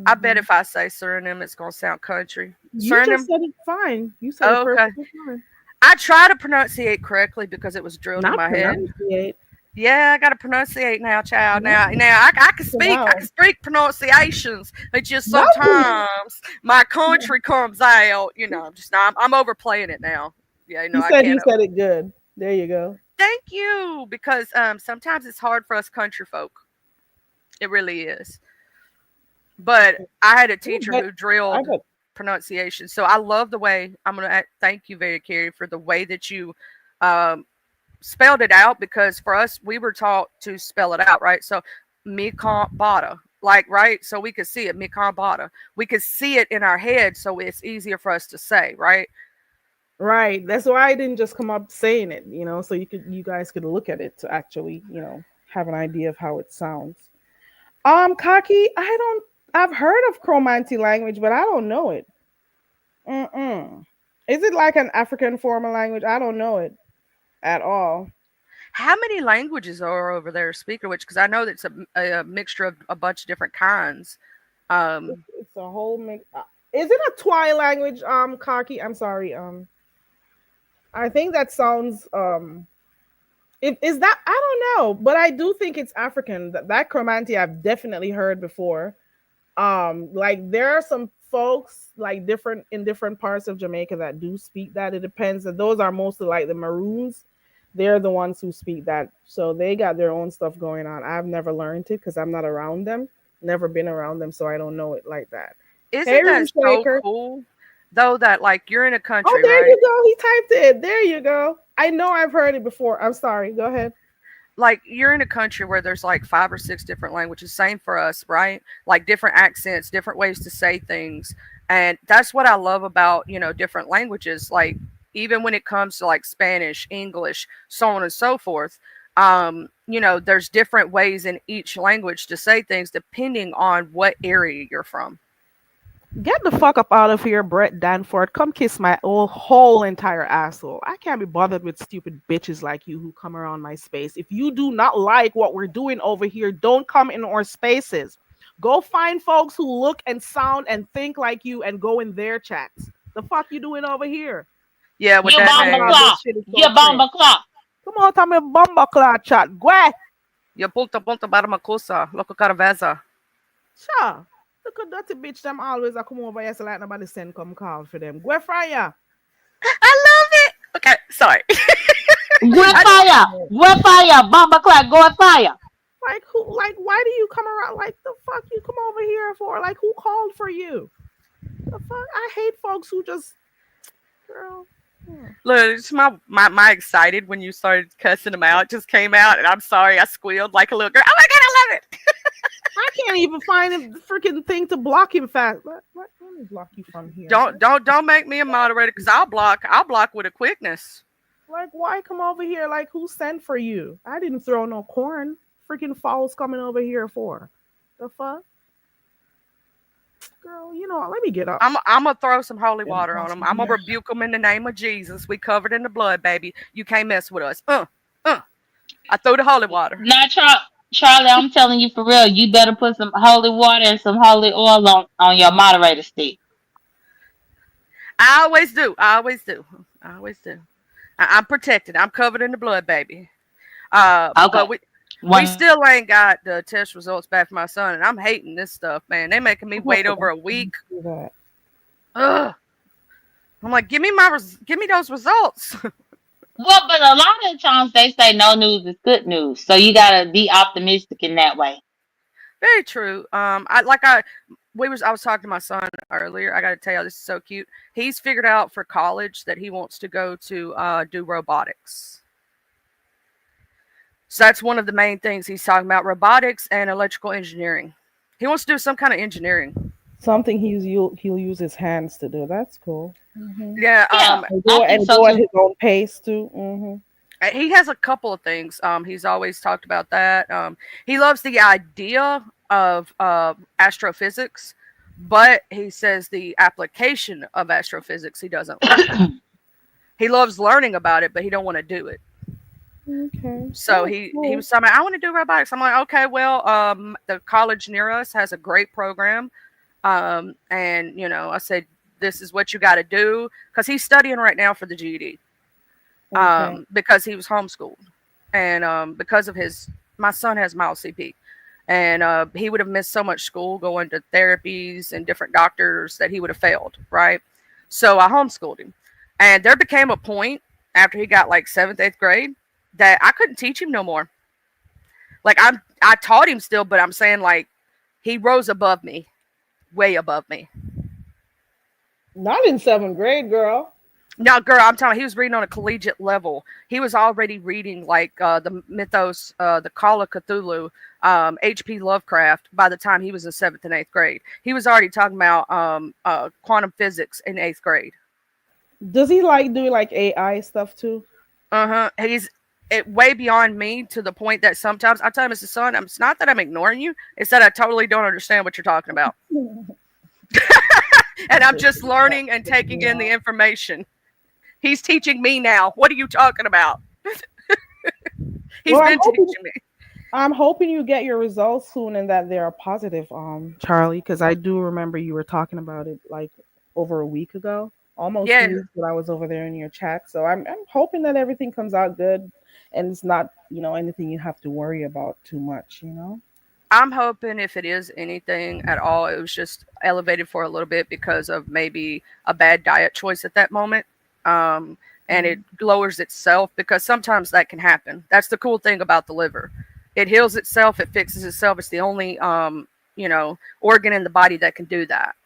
I bet Hmm. if I say Suriname, it's gonna sound country. You just Suriname? said it fine. You said it Oh, okay. perfectly fine. I try to pronunciate correctly because it was drilled in Not my head. pronunciate. Yeah, I gotta pronunciate now, child. Not Now, I can speak. I can pronounce. speak pronunciations. It's just Not sometimes my country comes out. I'm just I'm overplaying it now. Yeah, He I said he can't. said it good. There you go. Thank you, because sometimes it's hard for us country folk. It really is. But I had a I teacher bet. who I drilled bet. pronunciation. So I love the way I'm going to thank you, Vera Carey, for the way that you spelled it out, because for us, we were taught to spell it out, right? So Mikambata, like, right? So we could see it, Mikambata. We could see it in our head, so it's easier for us to say, right? Right. That's why I didn't just come up saying it, so you guys could look at it to actually, have an idea of how it sounds. Kaki, I've heard of Chromanti language, but I don't know it. Is it like an African formal language? I don't know it at all. How many languages are over there, speaker? Which, because I know that's a mixture of a bunch of different kinds. It's a whole mix. Is it a Twi language, Kaki? I'm sorry. I think that sounds is that, I don't know, but I do think it's African. That Chromanti I've definitely heard before. Like there are some folks like in different parts of Jamaica that do speak that. It depends. Those are mostly like the Maroons. They're the ones who speak that. So they got their own stuff going on. I've never learned it because I'm not around them. Never been around them, so I don't know it like that. Isn't that so cool? Though that like you're in a country. Oh, there right? you go. He typed it. There you go. I know I've heard it before. I'm sorry. Go ahead. Like you're in a country where there's like 5 or 6 different languages. Same for us, right? Like different accents, different ways to say things. And that's what I love about, different languages. Like even when it comes to like Spanish, English, so on and so forth, there's different ways in each language to say things depending on what area you're from. Get the fuck up out of here, Brett Danford. Come kiss my whole entire asshole. I can't be bothered with stupid bitches like you who come around my space. If you do not like what we're doing over here, don't come in our spaces. Go find folks who look and sound and think like you and go in their chats. The fuck you doing over here? Yeah, with you that name. You bomba clock. Come on, tell me bomba clock chat. Gue. You punta baramacosa, loco caraveza. Sure. Look at dirty bitch, them always I come over here so like nobody send come call for them. Go fire. I love it. Okay, sorry. Go fire. Go fire. Bomba clock. Go fire. Like who? Like why do you come around? Like the fuck you come over here for? Like who called for you? The fuck? I hate folks who just, girl. Look, it's my excited when you started cussing them out just came out, and I'm sorry I squealed like a little girl. Oh my god, I love it. I can't even find a freaking thing to block him fast. Let me block you from here. Don't make me a moderator because I'll block with a quickness. Like why come over here? Like who sent for you? I didn't throw no corn. Freaking fowls coming over here for the fuck, girl. Let me get up. I'm gonna throw some holy water on them. I'm gonna rebuke them in the name of Jesus. We covered in the blood, baby. You can't mess with us. I throw the holy water. Now, Charlie, I'm telling you for real. You better put some holy water and some holy oil on your moderator stick. I always do. I'm protected. I'm covered in the blood, baby. Okay. But we still ain't got the test results back for my son, and I'm hating this stuff, man. They making me wait over a week. Ugh. I'm like, give me those results. Well, but a lot of times they say no news is good news, so you gotta be optimistic in that way. Very true. I was talking to my son earlier. I got to tell you, this is so cute. He's figured out for college that he wants to go to do robotics. So that's one of the main things he's talking about: robotics and electrical engineering. He wants to do some kind of engineering. Something he'll use his hands to do. That's cool. Mm-hmm. Yeah. And go at his own pace too. Mm-hmm. He has a couple of things. He's always talked about that. He loves the idea of astrophysics, but he says the application of astrophysics he doesn't like. He loves learning about it, but he don't want to do it. Okay. So he was telling me, I want to do robotics. I'm like, okay, well, the college near us has a great program. And I said, this is what you got to do, because he's studying right now for the GED. Because he was homeschooled, and because of my son has mild CP, and he would have missed so much school going to therapies and different doctors that he would have failed, right? So I homeschooled him, and there became a point after he got like 7th, 8th grade that I couldn't teach him no more. Like I taught him still, but I'm saying like he rose above me, way above me. Not in 7th grade, girl. No, girl, I'm telling you, he was reading on a collegiate level. He was already reading like the mythos, the Call of Cthulhu, H.P. Lovecraft by the time he was in 7th and 8th grade. He was already talking about quantum physics in 8th grade. Does he like doing like AI stuff too? He's way beyond me to the point that sometimes I tell him, "It's son, it's not that I'm ignoring you. It's that I totally don't understand what you're talking about." And I'm just learning and taking in the information. He's teaching me now. What are you talking about? He's been teaching me. I'm hoping you get your results soon and that they are positive, Charlie, because I do remember you were talking about it like over a week ago, almost 2 weeks when I was over there in your chat. So I'm hoping that everything comes out good and it's not, anything you have to worry about too much, I'm hoping if it is anything at all, it was just elevated for a little bit because of maybe a bad diet choice at that moment. And it lowers itself because sometimes that can happen. That's the cool thing about the liver. It heals itself. It fixes itself. It's the only, organ in the body that can do that.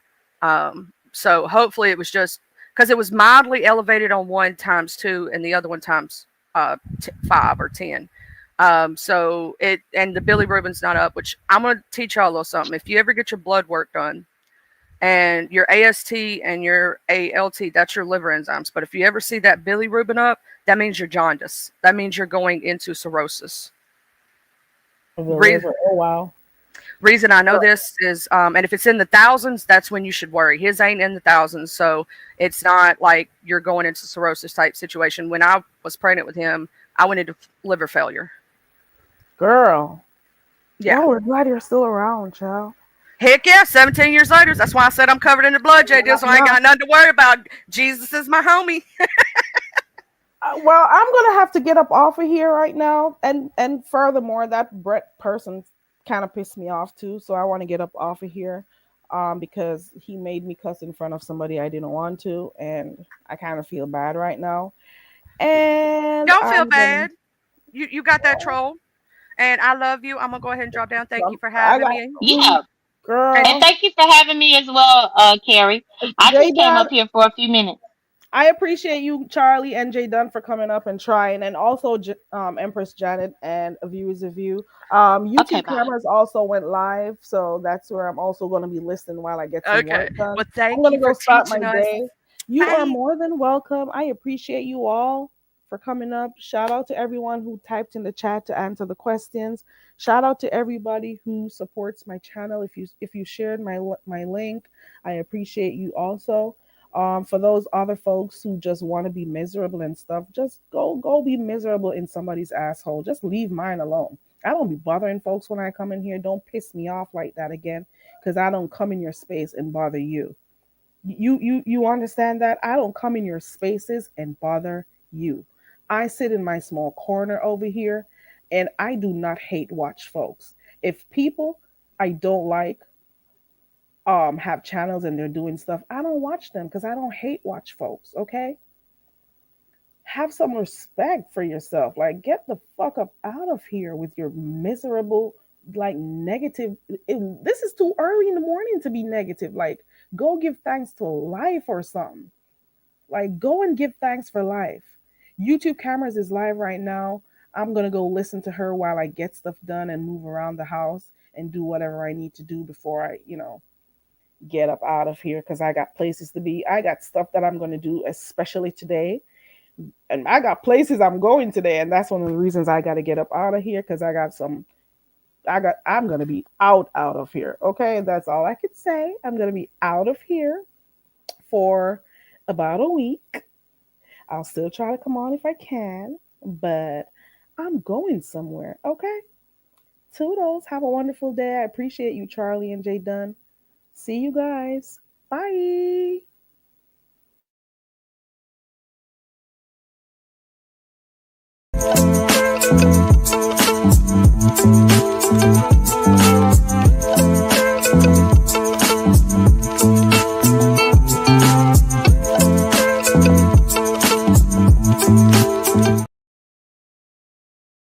So hopefully it was just because it was mildly elevated on one times 2 and the other one times 5 or 10. So and the bilirubin's not up, which I'm going to teach y'all a little something. If you ever get your blood work done and your AST and your ALT, that's your liver enzymes. But if you ever see that bilirubin up, that means you're jaundice. That means you're going into cirrhosis. Oh, wow. Reason I know this is, and if it's in the thousands, that's when you should worry. His ain't in the thousands, so it's not like you're going into cirrhosis type situation. When I was pregnant with him, I went into liver failure. Girl. Yeah. Oh, we're glad you're still around, child. Heck yeah, 17 years later. That's why I said I'm covered in the blood, Jay. So I ain't got nothing to worry about. Jesus is my homie. Well, I'm gonna have to get up off of here right now, and furthermore, that Brett person kind of pissed me off too. So I want to get up off of here, because he made me cuss in front of somebody I didn't want to, and I kind of feel bad right now. And don't feel bad. You got that troll, and I love you. I'm gonna go ahead and drop down. Thank you for having me. Yeah. Girl. And thank you for having me as well, Carrie. I just came up here for a few minutes. I appreciate you, Charlie and Jay Dunn, for coming up and trying, and also Empress Janet and Viewers of You. YouTube cameras also went live, so that's where I'm also going to be listening while I get some work done. Well, thank I'm going to you go for start my teaching day. us. You are more than welcome. I appreciate you all for coming up. Shout out to everyone who typed in the chat to answer the questions. Shout out to everybody who supports my channel. If you shared my link, I appreciate you also. For those other folks who just want to be miserable and stuff, just go be miserable in somebody's asshole. Just leave mine alone. I don't be bothering folks when I come in here. Don't piss me off like that again, because I don't come in your space and bother you. You understand that? I don't come in your spaces and bother you. I sit in my small corner over here, and I do not hate watch folks. If people I don't like have channels and they're doing stuff, I don't watch them because I don't hate watch folks. Okay, have some respect for yourself. Like, get the fuck up out of here with your miserable, like, negative. This is too early in the morning to be negative. Like, go give thanks to life or something. Like, go and give thanks for life. YouTube Cameras is live right now. I'm gonna go listen to her while I get stuff done and move around the house and do whatever I need to do before I, get up out of here, because I got places to be. I got stuff that I'm going to do, especially today, and I got places I'm going today, and that's one of the reasons I got to get up out of here, because I'm going to be out of here. Okay, that's all I could say. I'm going to be out of here for about a week. I'll still try to come on if I can, but I'm going somewhere. Okay, toodles. Have a wonderful day. I appreciate you, Charlie and Jay Dunn. See you guys. Bye.